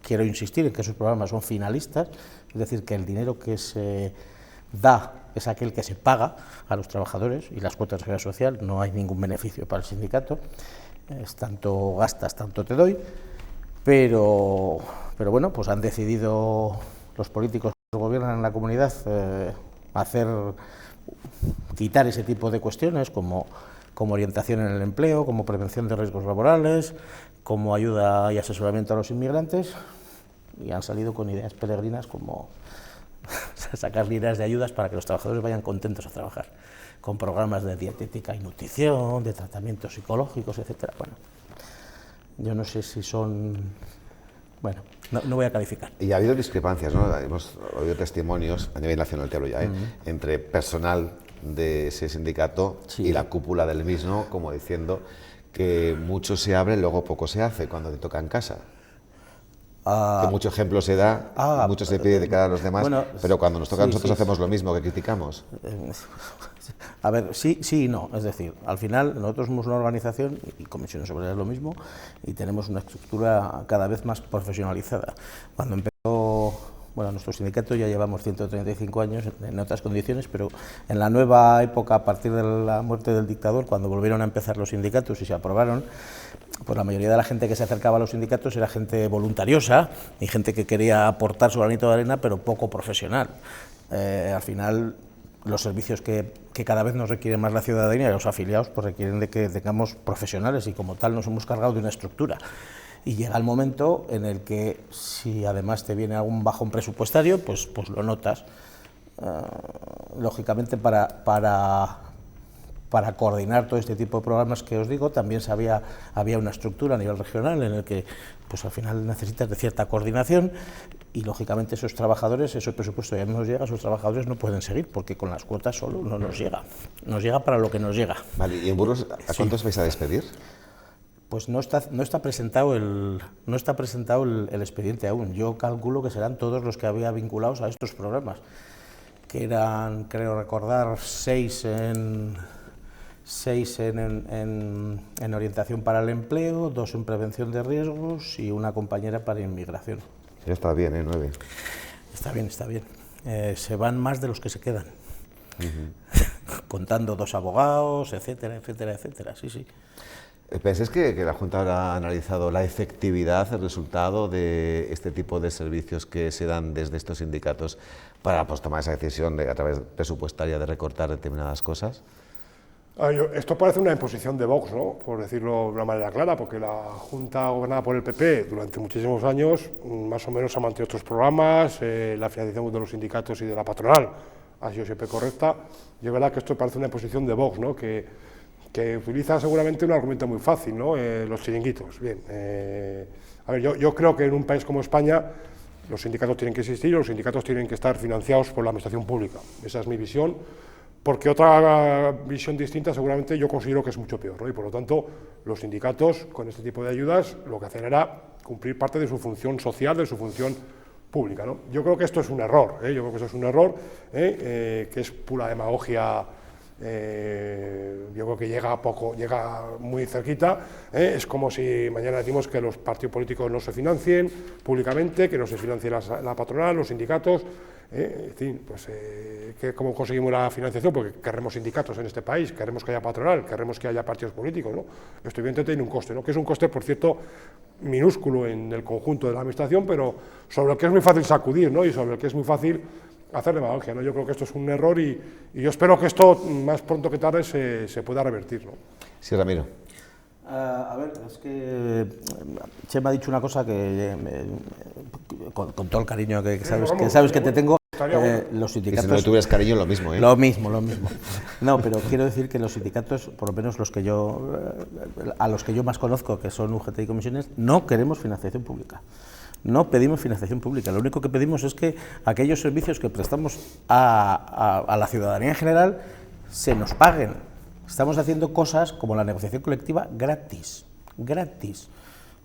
[SPEAKER 8] Quiero insistir en que esos programas son finalistas, es decir, que el dinero que se da es aquel que se paga a los trabajadores y las cuotas de seguridad social, no hay ningún beneficio para el sindicato, es tanto gastas, tanto te doy, pero bueno, pues han decidido los políticos que gobiernan en la comunidad quitar ese tipo de cuestiones como orientación en el empleo, como prevención de riesgos laborales, como ayuda y asesoramiento a los inmigrantes, y han salido con ideas peregrinas como sacar líneas de ayudas para que los trabajadores vayan contentos a trabajar, con programas de dietética y nutrición, de tratamientos psicológicos, etcétera. Bueno, yo no sé si son... Bueno, no voy a calificar.
[SPEAKER 1] Y ha habido discrepancias, ¿no? Hemos oído testimonios, a nivel nacional te hablo ya, entre personal de ese sindicato y la cúpula del mismo, como diciendo que mucho se abre, luego poco se hace cuando te toca en casa. Que mucho ejemplo se da, mucho se pide de cara a los demás, bueno, pero cuando nos toca a nosotros hacemos lo mismo que criticamos.
[SPEAKER 8] A ver, sí y no. Es decir, al final nosotros somos una organización, y Comisiones Obreras es lo mismo, y tenemos una estructura cada vez más profesionalizada. Cuando empezó... Bueno, nuestro sindicato ya llevamos 135 años en otras condiciones, pero en la nueva época, a partir de la muerte del dictador, cuando volvieron a empezar los sindicatos y se aprobaron, pues la mayoría de la gente que se acercaba a los sindicatos era gente voluntariosa y gente que quería aportar su granito de arena, pero poco profesional. Al final, los servicios que cada vez nos requiere más la ciudadanía y los afiliados, pues requieren de que tengamos profesionales, y como tal nos hemos cargado de una estructura. Y llega el momento en el que, si además te viene algún bajón presupuestario, pues lo notas. lógicamente para coordinar todo este tipo de programas que os digo, también había una estructura a nivel regional en el que pues al final necesitas de cierta coordinación y lógicamente esos trabajadores, ese presupuesto ya no nos llega, esos trabajadores no pueden seguir porque con las cuotas solo no nos llega para lo que nos llega.
[SPEAKER 1] Vale, ¿y en Burgos a cuántos vais a despedir?
[SPEAKER 8] Pues no está presentado el expediente aún. Yo calculo que serán todos los que había vinculados a estos programas, que eran, creo recordar, 6 en orientación para el empleo, 2 en prevención de riesgos y una compañera para inmigración.
[SPEAKER 1] Ya está bien, 9.
[SPEAKER 8] Está bien. Se van más de los que se quedan, contando 2 abogados, etcétera, sí.
[SPEAKER 1] ¿Pensáis que la Junta habrá analizado la efectividad, el resultado de este tipo de servicios que se dan desde estos sindicatos para pues, tomar esa decisión a través presupuestaria de recortar determinadas cosas?
[SPEAKER 7] Esto parece una imposición de Vox, ¿no? Por decirlo de una manera clara, porque la Junta gobernada por el PP durante muchísimos años más o menos ha mantenido otros programas, la financiación de los sindicatos y de la patronal ha sido siempre correcta, y es verdad que esto parece una imposición de Vox, ¿no? Que utiliza seguramente un argumento muy fácil, ¿no? Los chiringuitos. Bien, a ver, yo creo que en un país como España los sindicatos tienen que existir, los sindicatos tienen que estar financiados por la administración pública. Esa es mi visión, porque otra visión distinta seguramente yo considero que es mucho peor, ¿no? Y por lo tanto los sindicatos con este tipo de ayudas lo que hacen era cumplir parte de su función social, de su función pública, ¿no? Yo creo que esto es un error, que es pura demagogia. Yo creo que llega muy cerquita, es como si mañana decimos que los partidos políticos no se financien públicamente, que no se financie la patronal, los sindicatos, en fin, pues ¿cómo conseguimos la financiación? Porque queremos sindicatos en este país, queremos que haya patronal, queremos que haya partidos políticos, ¿no? Esto evidentemente tiene un coste, ¿no? Que es un coste, por cierto, minúsculo en el conjunto de la administración, pero sobre el que es muy fácil sacudir, ¿no? Y sobre el que es muy fácil hacer demagogia, ¿no? Yo creo que esto es un error y yo espero que esto más pronto que tarde se pueda revertir, ¿no?
[SPEAKER 1] Sí, Ramiro.
[SPEAKER 8] A ver, es que Chema ha dicho una cosa que con todo el cariño que sabes que te tengo, los sindicatos...
[SPEAKER 1] Si no le tuvieras cariño, lo mismo, ¿eh?
[SPEAKER 8] Lo mismo. No, pero quiero decir que los sindicatos, por lo menos a los que yo más conozco, que son UGT y comisiones, no queremos financiación pública. No pedimos financiación pública, lo único que pedimos es que aquellos servicios que prestamos a la ciudadanía en general se nos paguen. Estamos haciendo cosas como la negociación colectiva gratis.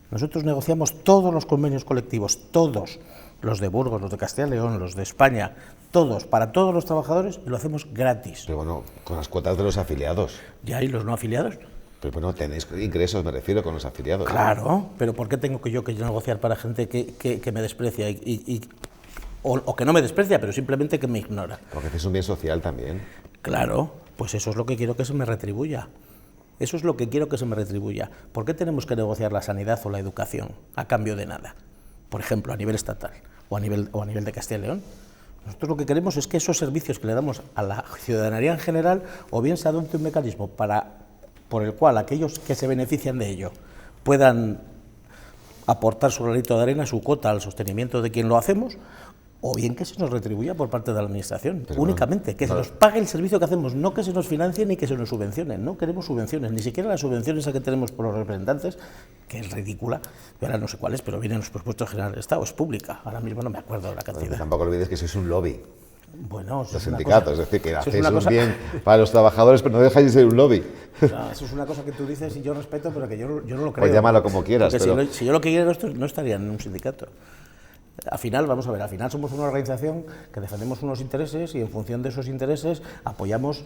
[SPEAKER 8] Nosotros negociamos todos los convenios colectivos, todos, los de Burgos, los de Castilla y León, los de España, todos, para todos los trabajadores, y lo hacemos gratis.
[SPEAKER 1] Pero bueno, con las cuotas de los afiliados.
[SPEAKER 8] ¿Ya hay los no afiliados?
[SPEAKER 1] Pero bueno, tenéis ingresos, me refiero, con los afiliados.
[SPEAKER 8] Claro, pero ¿por qué tengo que negociar para gente que me desprecia o que no me desprecia, pero simplemente que me ignora?
[SPEAKER 1] Porque es un bien social también.
[SPEAKER 8] Claro, pues eso es lo que quiero que se me retribuya. ¿Por qué tenemos que negociar la sanidad o la educación a cambio de nada? Por ejemplo, a nivel estatal o a nivel de Castilla y León. Nosotros lo que queremos es que esos servicios que le damos a la ciudadanía en general, o bien se adopte un mecanismo por el cual aquellos que se benefician de ello puedan aportar su granito de arena, su cuota al sostenimiento de quien lo hacemos, o bien que se nos retribuya por parte de la Administración, pero únicamente, que se nos pague el servicio que hacemos, no que se nos financie ni que se nos subvencione. No queremos subvenciones, ni siquiera las subvenciones que tenemos por los representantes, que es ridícula, yo ahora no sé cuál es, pero viene en los presupuestos generales del Estado, es pública, ahora mismo no me acuerdo de la cantidad.
[SPEAKER 1] Pero tampoco olvides que sois un lobby.
[SPEAKER 8] Bueno,
[SPEAKER 1] los sindicatos, es decir, que hacéis un bien para los trabajadores, pero no dejáis de ser un lobby.
[SPEAKER 8] No, eso es una cosa que tú dices y yo respeto, pero que yo no lo creo.
[SPEAKER 1] Pues llámalo como quieras.
[SPEAKER 8] Pero... Si yo lo que quiero no estaría en un sindicato. Al final, vamos a ver, somos una organización que defendemos unos intereses y en función de esos intereses apoyamos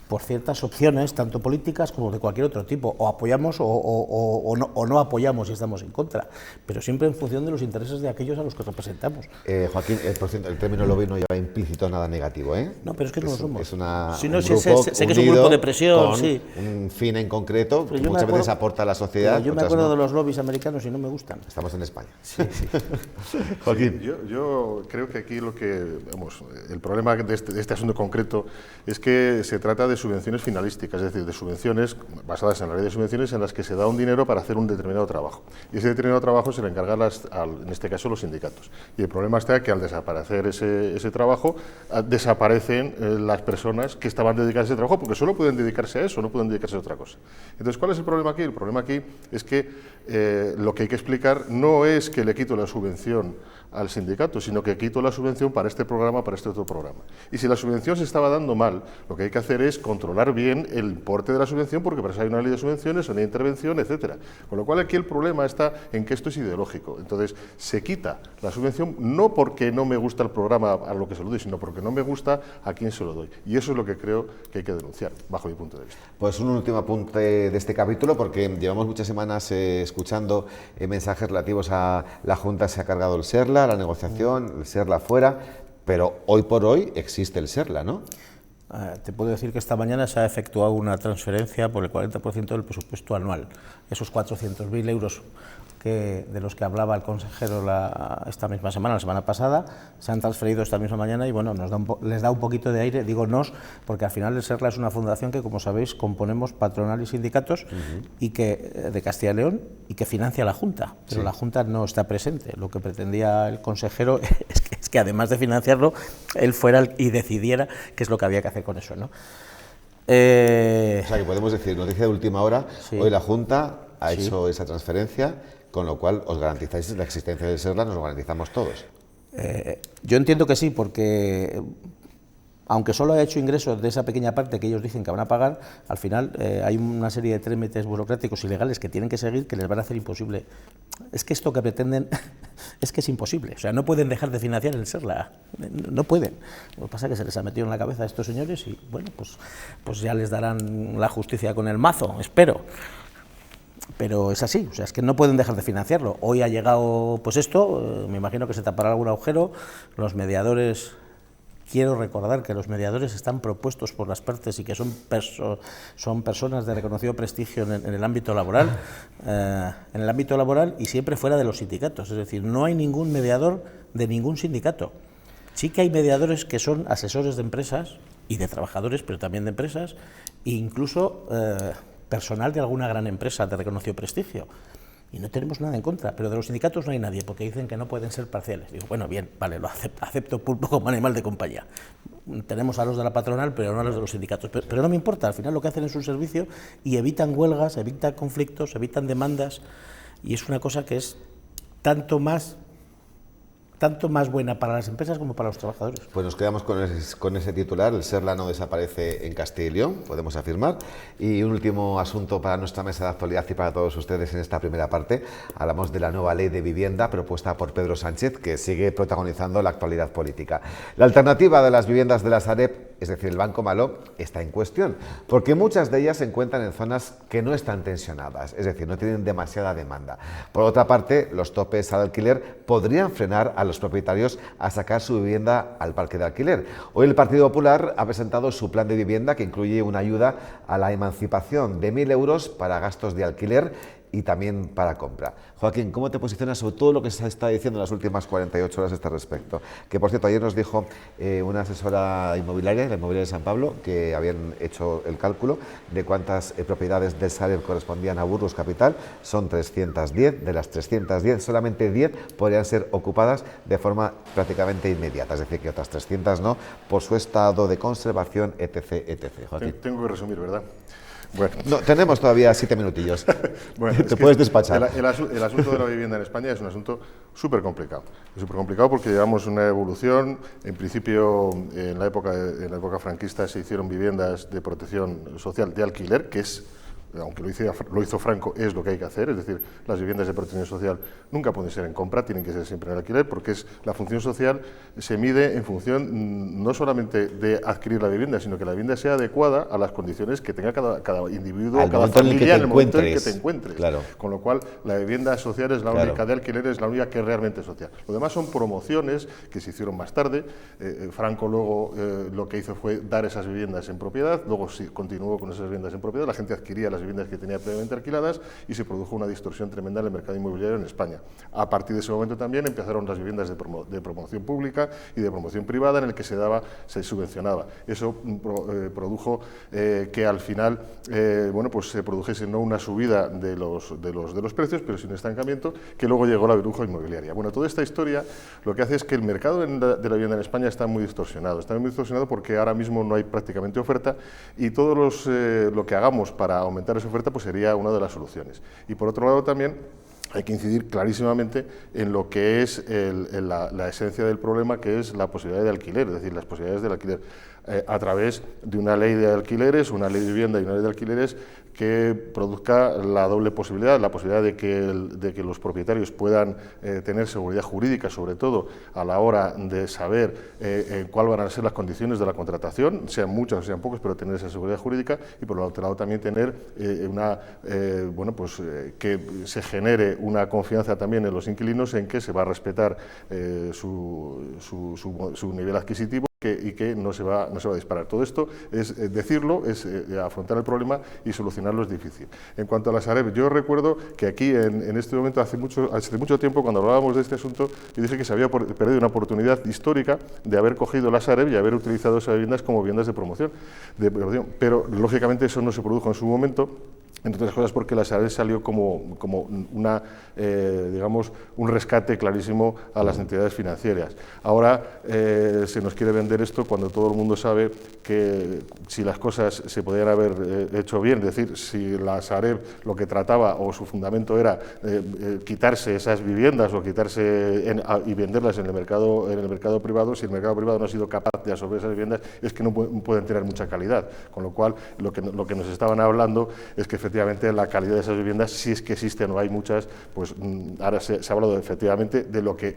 [SPEAKER 8] por ciertas opciones, tanto políticas como de cualquier otro tipo, o apoyamos o no apoyamos si estamos en contra, pero siempre en función de los intereses de aquellos a los que representamos.
[SPEAKER 1] Joaquín, por cierto, el término lobby no lleva implícito nada negativo, ¿eh?
[SPEAKER 8] No, pero es que no lo somos.
[SPEAKER 1] Es una,
[SPEAKER 8] si no, sé que es un grupo de presión,
[SPEAKER 1] con
[SPEAKER 8] sí.
[SPEAKER 1] un fin en concreto que muchas veces aporta a la sociedad.
[SPEAKER 8] Yo me acuerdo de los lobbies americanos y no me gustan.
[SPEAKER 1] Estamos en España.
[SPEAKER 8] Sí.
[SPEAKER 1] Joaquín.
[SPEAKER 6] Yo creo que aquí el problema de este asunto concreto es que se trata de de subvenciones finalísticas, es decir, de subvenciones basadas en la ley de subvenciones en las que se da un dinero para hacer un determinado trabajo. Y ese determinado trabajo se le encarga, en este caso, los sindicatos. Y el problema está que al desaparecer ese trabajo, desaparecen las personas que estaban dedicadas a ese trabajo, porque solo pueden dedicarse a eso, no pueden dedicarse a otra cosa. Entonces, ¿cuál es el problema aquí? El problema aquí es que lo que hay que explicar no es que le quito la subvención al sindicato, sino que quito la subvención para este programa, para este otro programa. Y si la subvención se estaba dando mal, lo que hay que hacer es controlar bien el importe de la subvención, porque para eso hay una ley de subvenciones, una intervención, etcétera. Con lo cual aquí el problema está en que esto es ideológico. Entonces, se quita la subvención no porque no me gusta el programa a lo que se lo doy, sino porque no me gusta a quién se lo doy. Y eso es lo que creo que hay que denunciar, bajo mi punto de vista.
[SPEAKER 1] Pues un último apunte de este capítulo, porque llevamos muchas semanas escuchando mensajes relativos a la Junta se ha cargado el SERLA, la negociación, el SERLA fuera, pero hoy por hoy existe el SERLA, ¿no?
[SPEAKER 8] Te puedo decir que esta mañana se ha efectuado una transferencia por el 40% del presupuesto anual. Esos 400.000 euros de los que hablaba el consejero esta misma semana, la semana pasada, se han transferido esta misma mañana y bueno, les da un poquito de aire, digo nos, porque al final el SERLA es una fundación que, como sabéis, componemos patronal y sindicatos y de Castilla y León, y que financia la Junta, pero la Junta no está presente. Lo que pretendía el consejero es que además de financiarlo, él fuera y decidiera qué es lo que había que hacer con eso, ¿no?
[SPEAKER 1] O sea que podemos decir, noticia de última hora, hoy la Junta ha hecho esa transferencia, con lo cual os garantizáis la existencia del SERLA, nos lo garantizamos todos.
[SPEAKER 8] Yo entiendo que sí, porque aunque solo haya hecho ingresos de esa pequeña parte que ellos dicen que van a pagar, al final hay una serie de trámites burocráticos y legales que tienen que seguir que les van a hacer imposible. Es que esto que pretenden es que es imposible, o sea, no pueden dejar de financiar el SERLA, no pueden. Lo que pasa es que se les ha metido en la cabeza a estos señores y bueno, pues ya les darán la justicia con el mazo, espero. Pero es así, o sea, es que no pueden dejar de financiarlo. Hoy ha llegado pues esto, me imagino que se tapará algún agujero. Los mediadores, quiero recordar que los mediadores están propuestos por las partes y que son personas de reconocido prestigio en el ámbito laboral, y siempre fuera de los sindicatos. Es decir, no hay ningún mediador de ningún sindicato. Sí que hay mediadores que son asesores de empresas y de trabajadores, pero también de empresas, e incluso personal de alguna gran empresa de reconocido prestigio. Y no tenemos nada en contra, pero de los sindicatos no hay nadie, porque dicen que no pueden ser parciales. Digo, bueno, bien, vale, lo acepto pulpo como animal de compañía. Tenemos a los de la patronal, pero no a los de los sindicatos. Pero no me importa, al final lo que hacen es un servicio y evitan huelgas, evitan conflictos, evitan demandas, y es una cosa que es tanto más buena para las empresas como para los trabajadores.
[SPEAKER 1] Pues nos quedamos con ese titular, el SERLA no desaparece en Castilla y León, podemos afirmar. Y un último asunto para nuestra mesa de actualidad y para todos ustedes en esta primera parte. Hablamos de la nueva ley de vivienda propuesta por Pedro Sánchez, que sigue protagonizando la actualidad política. La alternativa de las viviendas de la Sareb, es decir, el Banco Malo, está en cuestión, porque muchas de ellas se encuentran en zonas que no están tensionadas, es decir, no tienen demasiada demanda. Por otra parte, los topes al alquiler podrían frenar a los propietarios a sacar su vivienda al parque de alquiler. Hoy el Partido Popular ha presentado su plan de vivienda, que incluye una ayuda a la emancipación de 1.000 euros para gastos de alquiler y también para compra. Joaquín, ¿cómo te posicionas sobre todo lo que se está diciendo en las últimas 48 horas a este respecto? Que, por cierto, ayer nos dijo una asesora inmobiliaria, la inmobiliaria de San Pablo, que habían hecho el cálculo de cuántas propiedades del Sareb correspondían a Burgos Capital. Son 310, de las 310, solamente 10 podrían ser ocupadas de forma prácticamente inmediata, es decir, que otras 300 no, por su estado de conservación, etc. etc. Joaquín.
[SPEAKER 6] Tengo que resumir, ¿verdad? Bueno.
[SPEAKER 1] No, tenemos todavía 7 minutillos.
[SPEAKER 6] Bueno,
[SPEAKER 1] te puedes despachar.
[SPEAKER 6] El asunto de la vivienda en España es un asunto súper complicado. Es súper complicado porque llevamos una evolución. En principio, en la época franquista se hicieron viviendas de protección social de alquiler, que es, aunque lo hizo Franco, es lo que hay que hacer. Es decir, las viviendas de protección social nunca pueden ser en compra, tienen que ser siempre en alquiler, porque la función social se mide en función no solamente de adquirir la vivienda, sino que la vivienda sea adecuada a las condiciones que tenga cada individuo, cada familia en el momento en que te encuentres.
[SPEAKER 1] Claro.
[SPEAKER 6] Con lo cual, la vivienda social es la única, de alquiler es la única que es realmente social. Lo demás son promociones que se hicieron más tarde. Franco luego lo que hizo fue dar esas viviendas en propiedad, luego sí, continuó con esas viviendas en propiedad, la gente adquiría las viviendas que tenía previamente alquiladas y se produjo una distorsión tremenda en el mercado inmobiliario en España. A partir de ese momento también empezaron las viviendas de promoción pública y de promoción privada, en el que se subvencionaba. Eso produjo que al final bueno, pues se produjese no una subida de los precios, pero sí un estancamiento, que luego llegó la burbuja inmobiliaria. Bueno, toda esta historia lo que hace es que el mercado de la vivienda en España está muy distorsionado. Está muy distorsionado porque ahora mismo no hay prácticamente oferta y todo lo que hagamos para aumentar esa oferta pues sería una de las soluciones. Y por otro lado también hay que incidir clarísimamente en lo que es la esencia del problema, que es la posibilidad de alquiler, es decir, las posibilidades del alquiler a través de una ley de alquileres, una ley de vivienda y una ley de alquileres que produzca la doble posibilidad, la posibilidad de que los propietarios puedan tener seguridad jurídica, sobre todo a la hora de saber cuáles van a ser las condiciones de la contratación, sean muchas o sean pocas, pero tener esa seguridad jurídica, y por el otro lado también tener bueno, pues, que se genere una confianza también en los inquilinos en que se va a respetar su nivel adquisitivo y que no se va a disparar. Todo esto es decirlo, es afrontar el problema y solucionarlo es difícil. En cuanto a la Sareb, yo recuerdo que aquí en este momento, hace mucho tiempo, cuando hablábamos de este asunto, yo dije que se había perdido una oportunidad histórica de haber cogido la Sareb y haber utilizado esas viviendas como viviendas de promoción. Pero lógicamente eso no se produjo en su momento, entre otras cosas porque la Sareb salió como digamos, un rescate clarísimo a las entidades financieras. Ahora se nos quiere vender esto cuando todo el mundo sabe que si las cosas se podían haber hecho bien, es decir, si la Sareb lo que trataba o su fundamento era quitarse esas viviendas o quitarse y venderlas en el mercado privado, si el mercado privado no ha sido capaz de absorber esas viviendas, es que no pueden tener mucha calidad, con lo cual lo que nos estaban hablando es que efectivamente la calidad de esas viviendas, si es que existen o hay muchas, pues ahora se ha hablado efectivamente de lo que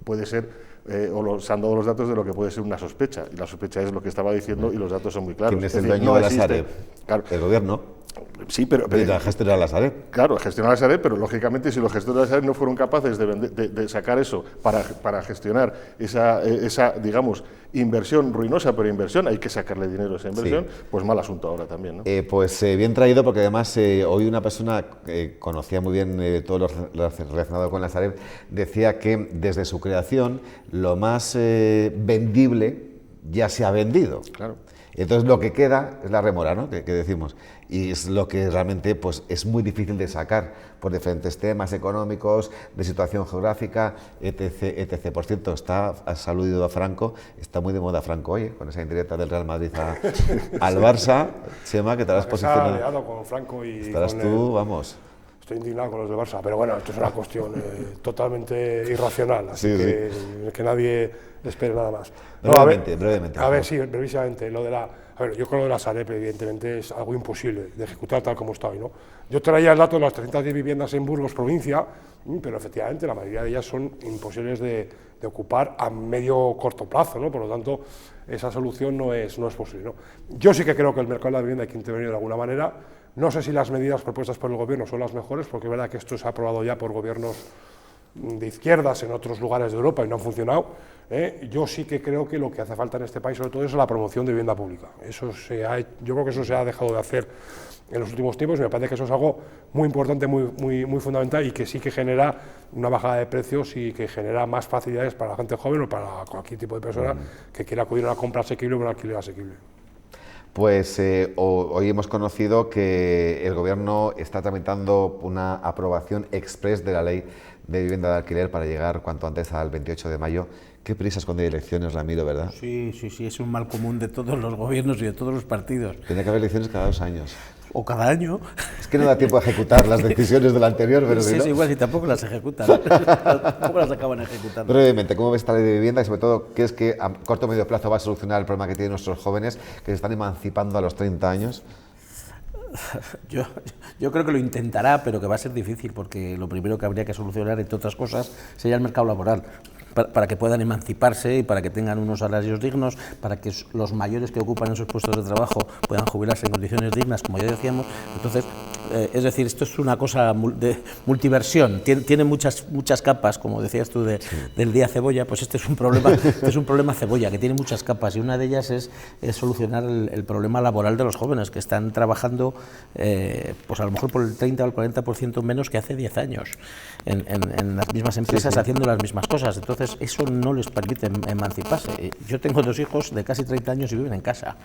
[SPEAKER 6] puede ser, se han dado los datos de lo que puede ser una sospecha, y la sospecha es lo que estaba diciendo y los datos son muy claros.
[SPEAKER 1] ¿Quién es el dueño de la Sareb?
[SPEAKER 6] Claro.
[SPEAKER 1] El gobierno.
[SPEAKER 6] Sí, pero
[SPEAKER 1] gestionar la Sareb.
[SPEAKER 6] Claro, gestionar la Sareb, pero lógicamente si los gestores de la Sareb no fueron capaces de sacar eso para gestionar esa, digamos, inversión ruinosa, pero inversión, hay que sacarle dinero a esa inversión, sí. Pues mal asunto ahora también, ¿no?
[SPEAKER 1] Pues bien traído, porque además hoy una persona que conocía muy bien todo lo relacionado con la Sareb decía que desde su creación lo más vendible ya se ha vendido.
[SPEAKER 6] Claro.
[SPEAKER 1] Entonces lo que queda es la rémora, ¿no? que decimos, y es lo que realmente pues, es muy difícil de sacar por diferentes temas económicos, de situación geográfica, etc. etc. Por cierto, has aludido a Franco, está muy de moda Franco hoy, con esa indirecta del Real Madrid al Barça. Chema, que te has posicionado.
[SPEAKER 7] Se ha aliado con Franco y
[SPEAKER 1] estarás
[SPEAKER 7] con
[SPEAKER 1] tú, vamos.
[SPEAKER 7] Estoy indignado con los de Barça, pero bueno, esto es una cuestión totalmente irracional, así que nadie espere nada más. No,
[SPEAKER 1] brevemente.
[SPEAKER 7] A ver, sí, brevísimamente. Yo con lo de la Sareb, evidentemente, es algo imposible de ejecutar tal como está hoy, ¿no? Yo traía el dato de las 310 viviendas en Burgos, provincia, pero efectivamente la mayoría de ellas son imposibles de ocupar a medio corto plazo, ¿no? Por lo tanto, esa solución no es posible, ¿no? Yo sí que creo que el mercado de la vivienda hay que intervenir de alguna manera. No sé si las medidas propuestas por el gobierno son las mejores, porque es verdad que esto se ha aprobado ya por gobiernos de izquierdas en otros lugares de Europa y no han funcionado. Yo sí que creo que lo que hace falta en este país, sobre todo, es la promoción de vivienda pública. Yo creo que eso se ha dejado de hacer en los últimos tiempos y me parece que eso es algo muy importante, muy fundamental, y que sí que genera una bajada de precios y que genera más facilidades para la gente joven o para cualquier tipo de persona que quiera acudir a una compra asequible o un alquiler asequible.
[SPEAKER 1] Pues hoy hemos conocido que el Gobierno está tramitando una aprobación exprés de la Ley de Vivienda de Alquiler para llegar cuanto antes al 28 de mayo. Qué prisas con elecciones, Ramiro, ¿verdad?
[SPEAKER 8] Sí, es un mal común de todos los gobiernos y de todos los partidos.
[SPEAKER 1] Tiene que haber elecciones cada 2 años.
[SPEAKER 8] O cada año.
[SPEAKER 1] Es que no da tiempo a ejecutar las decisiones del anterior, pero
[SPEAKER 8] sí,
[SPEAKER 1] ¿no?
[SPEAKER 8] Es igual, y tampoco las ejecutan. Tampoco las acaban ejecutando.
[SPEAKER 1] Brevemente, ¿cómo ves esta ley de vivienda? Y sobre todo, ¿qué es que a corto o medio plazo va a solucionar el problema que tienen nuestros jóvenes que se están emancipando a los 30 años?
[SPEAKER 8] Yo creo que lo intentará, pero que va a ser difícil, porque lo primero que habría que solucionar, entre otras cosas, sería el mercado laboral, para que puedan emanciparse y para que tengan unos salarios dignos, para que los mayores que ocupan esos puestos de trabajo puedan jubilarse en condiciones dignas, como ya decíamos. Entonces, Es decir, esto es una cosa de multiversión, tiene muchas capas, como decías tú del día cebolla, pues este es un problema cebolla, que tiene muchas capas, y una de ellas es solucionar el problema laboral de los jóvenes, que están trabajando pues a lo mejor por el 30 o el 40% menos que hace 10 años en las mismas empresas, haciendo las mismas cosas. Entonces eso no les permite emanciparse. Yo tengo 2 hijos de casi 30 años y viven en casa.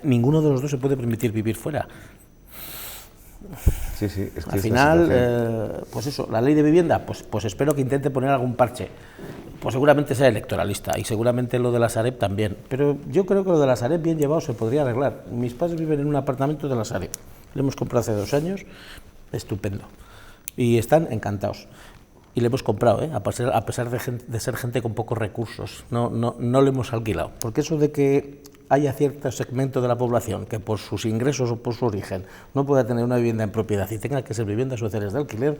[SPEAKER 8] Ninguno de los dos se puede permitir vivir fuera.
[SPEAKER 1] Sí, es que
[SPEAKER 8] al final, pues eso, la ley de vivienda, pues espero que intente poner algún parche. Pues seguramente sea electoralista, y seguramente lo de la Sareb también. Pero yo creo que lo de la Sareb, bien llevado, se podría arreglar. Mis padres viven en un apartamento de la Sareb. Lo hemos comprado hace 2 años, estupendo. Y están encantados. Y le hemos comprado, a pesar de ser gente con pocos recursos. No le hemos alquilado. Porque eso de que haya cierto segmento de la población que por sus ingresos o por su origen no pueda tener una vivienda en propiedad y tenga que ser viviendas sociales de alquiler,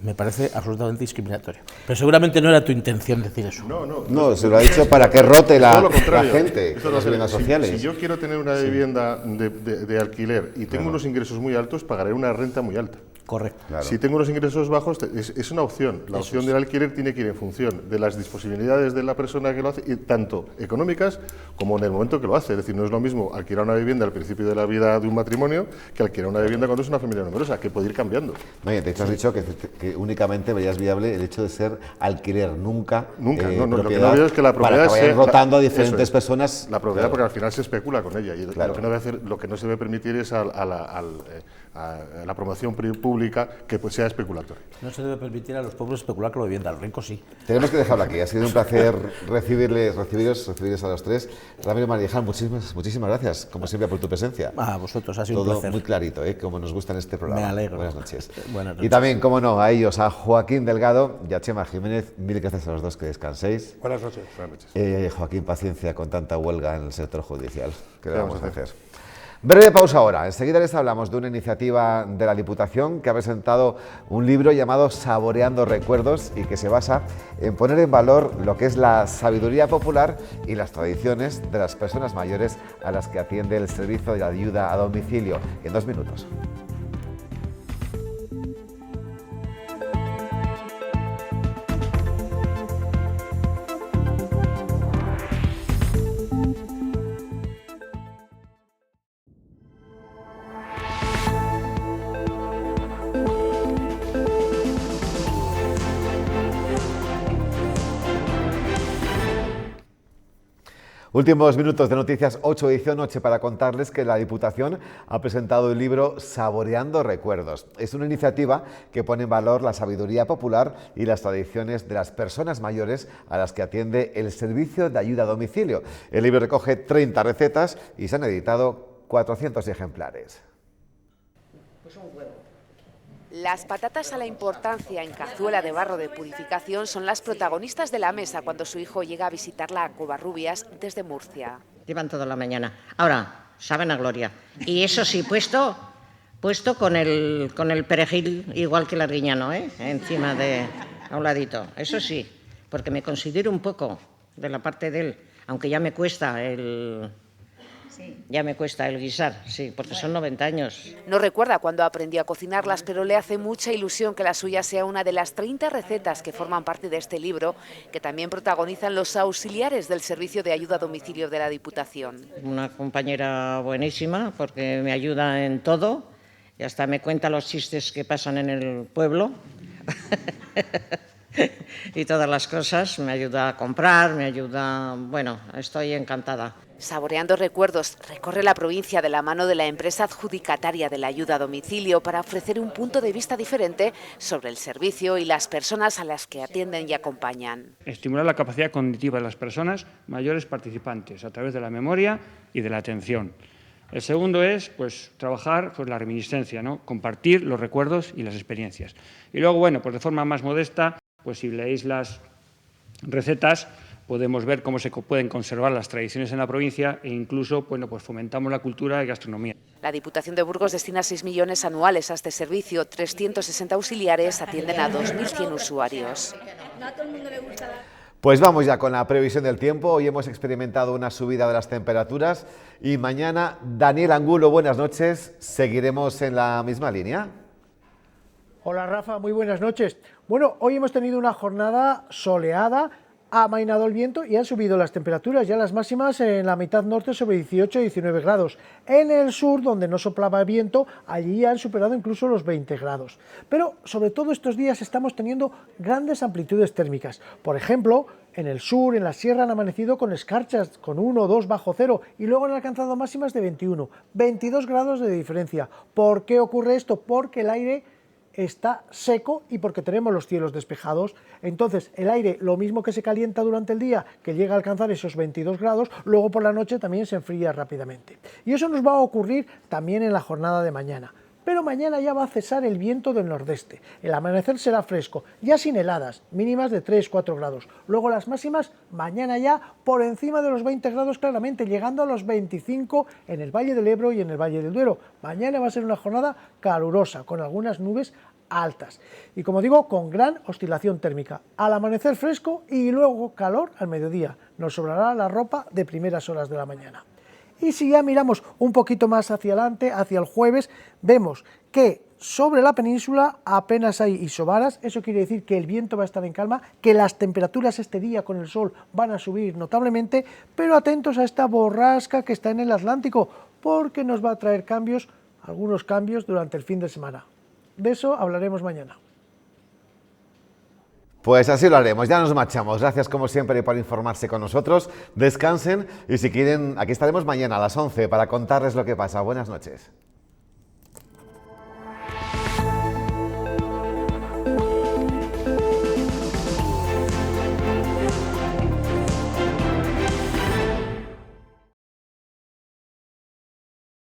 [SPEAKER 8] me parece absolutamente discriminatorio. Pero seguramente no era tu intención decir eso.
[SPEAKER 1] No, se lo ha dicho para que rote la gente,
[SPEAKER 6] las
[SPEAKER 1] viviendas sociales.
[SPEAKER 6] Si yo quiero tener una vivienda de alquiler y tengo unos ingresos muy altos, pagaré una renta muy alta.
[SPEAKER 8] Correcto.
[SPEAKER 1] Claro.
[SPEAKER 6] Si tengo unos ingresos bajos, es una opción. La opción del alquiler tiene que ir en función de las disponibilidades de la persona que lo hace, y tanto económicas como en el momento que lo hace. Es decir, no es lo mismo alquilar una vivienda al principio de la vida de un matrimonio que alquilar una vivienda cuando es una familia numerosa, que puede ir cambiando.
[SPEAKER 1] No, y te has dicho que únicamente veías viable el hecho de ser alquiler, nunca
[SPEAKER 6] lo que no
[SPEAKER 1] propiedad,
[SPEAKER 6] veo es que la propiedad
[SPEAKER 1] para que vayan rotando a diferentes personas.
[SPEAKER 6] La propiedad,
[SPEAKER 1] claro.
[SPEAKER 6] porque al final se especula con ella, y
[SPEAKER 1] Claro.
[SPEAKER 6] lo que no se debe permitir es a la promoción pública que pues sea especulatoria.
[SPEAKER 8] No se debe permitir a los pobres especular con la vivienda, a los ricos sí.
[SPEAKER 1] Tenemos que dejarlo aquí. Ha sido un placer recibiros a los 3. Ramiro Mariján, muchísimas gracias, como siempre, por tu presencia.
[SPEAKER 8] A vosotros, ha sido
[SPEAKER 1] todo
[SPEAKER 8] un placer.
[SPEAKER 1] muy clarito, como nos gusta en este programa.
[SPEAKER 8] Me alegro.
[SPEAKER 1] Buenas noches.
[SPEAKER 8] Buenas noches.
[SPEAKER 1] Y también, como no, a ellos, a Joaquín Delgado y a Chema Jiménez, mil gracias a los dos, que descanséis.
[SPEAKER 7] Buenas noches.
[SPEAKER 1] Joaquín, paciencia con tanta huelga en el sector judicial. ¿Qué le vamos a hacer? Breve pausa ahora. Enseguida les hablamos de una iniciativa de la Diputación que ha presentado un libro llamado Saboreando Recuerdos y que se basa en poner en valor lo que es la sabiduría popular y las tradiciones de las personas mayores a las que atiende el servicio de ayuda a domicilio. En 2 minutos. Últimos minutos de Noticias 8 edición noche para contarles que la Diputación ha presentado el libro Saboreando Recuerdos. Es una iniciativa que pone en valor la sabiduría popular y las tradiciones de las personas mayores a las que atiende el servicio de ayuda a domicilio. El libro recoge 30 recetas y se han editado 400 ejemplares.
[SPEAKER 13] Las patatas a la importancia en cazuela de barro de purificación son las protagonistas de la mesa cuando su hijo llega a visitarla a Covarrubias desde Murcia.
[SPEAKER 14] Llevan toda la mañana. Ahora, saben a gloria. Y eso sí, puesto con el perejil igual que el arguiñano, encima a un ladito. Eso sí, porque me considero un poco de la parte de él, aunque ya me cuesta el guisar, sí, porque son 90 años.
[SPEAKER 13] No recuerda cuándo aprendió a cocinarlas, pero le hace mucha ilusión que la suya sea una de las 30 recetas que forman parte de este libro, que también protagonizan los auxiliares del Servicio de Ayuda a Domicilio de la Diputación.
[SPEAKER 14] Una compañera buenísima, porque me ayuda en todo, y hasta me cuenta los chistes que pasan en el pueblo. Y todas las cosas, me ayuda a comprar, bueno, estoy encantada.
[SPEAKER 13] Saboreando Recuerdos recorre la provincia de la mano de la empresa adjudicataria de la ayuda a domicilio para ofrecer un punto de vista diferente sobre el servicio y las personas a las que atienden y acompañan.
[SPEAKER 5] Estimular la capacidad cognitiva de las personas mayores participantes a través de la memoria y de la atención. El segundo es trabajar la reminiscencia, compartir los recuerdos y las experiencias. Y luego, de forma más modesta, si leéis las recetas, podemos ver cómo se pueden conservar las tradiciones en la provincia e incluso fomentamos la cultura y gastronomía.
[SPEAKER 13] La Diputación de Burgos destina 6 millones anuales a este servicio. 360 auxiliares atienden a 2.100 usuarios.
[SPEAKER 1] Pues vamos ya con la previsión del tiempo. Hoy hemos experimentado una subida de las temperaturas y mañana, Daniel Angulo, buenas noches. ¿Seguiremos en la misma línea?
[SPEAKER 15] Hola Rafa, muy buenas noches. Bueno, hoy hemos tenido una jornada soleada, ha amainado el viento y han subido las temperaturas, ya las máximas en la mitad norte sobre 18 y 19 grados. En el sur, donde no soplaba el viento, allí han superado incluso los 20 grados. Pero sobre todo estos días estamos teniendo grandes amplitudes térmicas. Por ejemplo, en el sur, en la sierra, han amanecido con escarchas, con 1 o 2 bajo cero, y luego han alcanzado máximas de 21, 22 grados de diferencia. ¿Por qué ocurre esto? Porque el aire está seco y porque tenemos los cielos despejados. Entonces el aire, lo mismo que se calienta durante el día, que llega a alcanzar esos 22 grados, luego por la noche también se enfría rápidamente. Y eso nos va a ocurrir también en la jornada de mañana. Pero mañana ya va a cesar el viento del nordeste. El amanecer será fresco, ya sin heladas, mínimas de 3-4 grados. Luego las máximas mañana ya por encima de los 20 grados claramente, llegando a los 25 en el Valle del Ebro y en el Valle del Duero. Mañana va a ser una jornada calurosa, con algunas nubes altas. Y como digo, con gran oscilación térmica. Al amanecer fresco y luego calor al mediodía. Nos sobrará la ropa de primeras horas de la mañana. Y si ya miramos un poquito más hacia adelante, hacia el jueves, vemos que sobre la península apenas hay isobaras. Eso quiere decir que el viento va a estar en calma, que las temperaturas este día con el sol van a subir notablemente, pero atentos a esta borrasca que está en el Atlántico, porque nos va a traer cambios, algunos cambios durante el fin de semana. De eso hablaremos mañana.
[SPEAKER 1] Pues así lo haremos, ya nos marchamos. Gracias como siempre por informarse con nosotros. Descansen y si quieren, aquí estaremos mañana a las 11 para contarles lo que pasa. Buenas noches.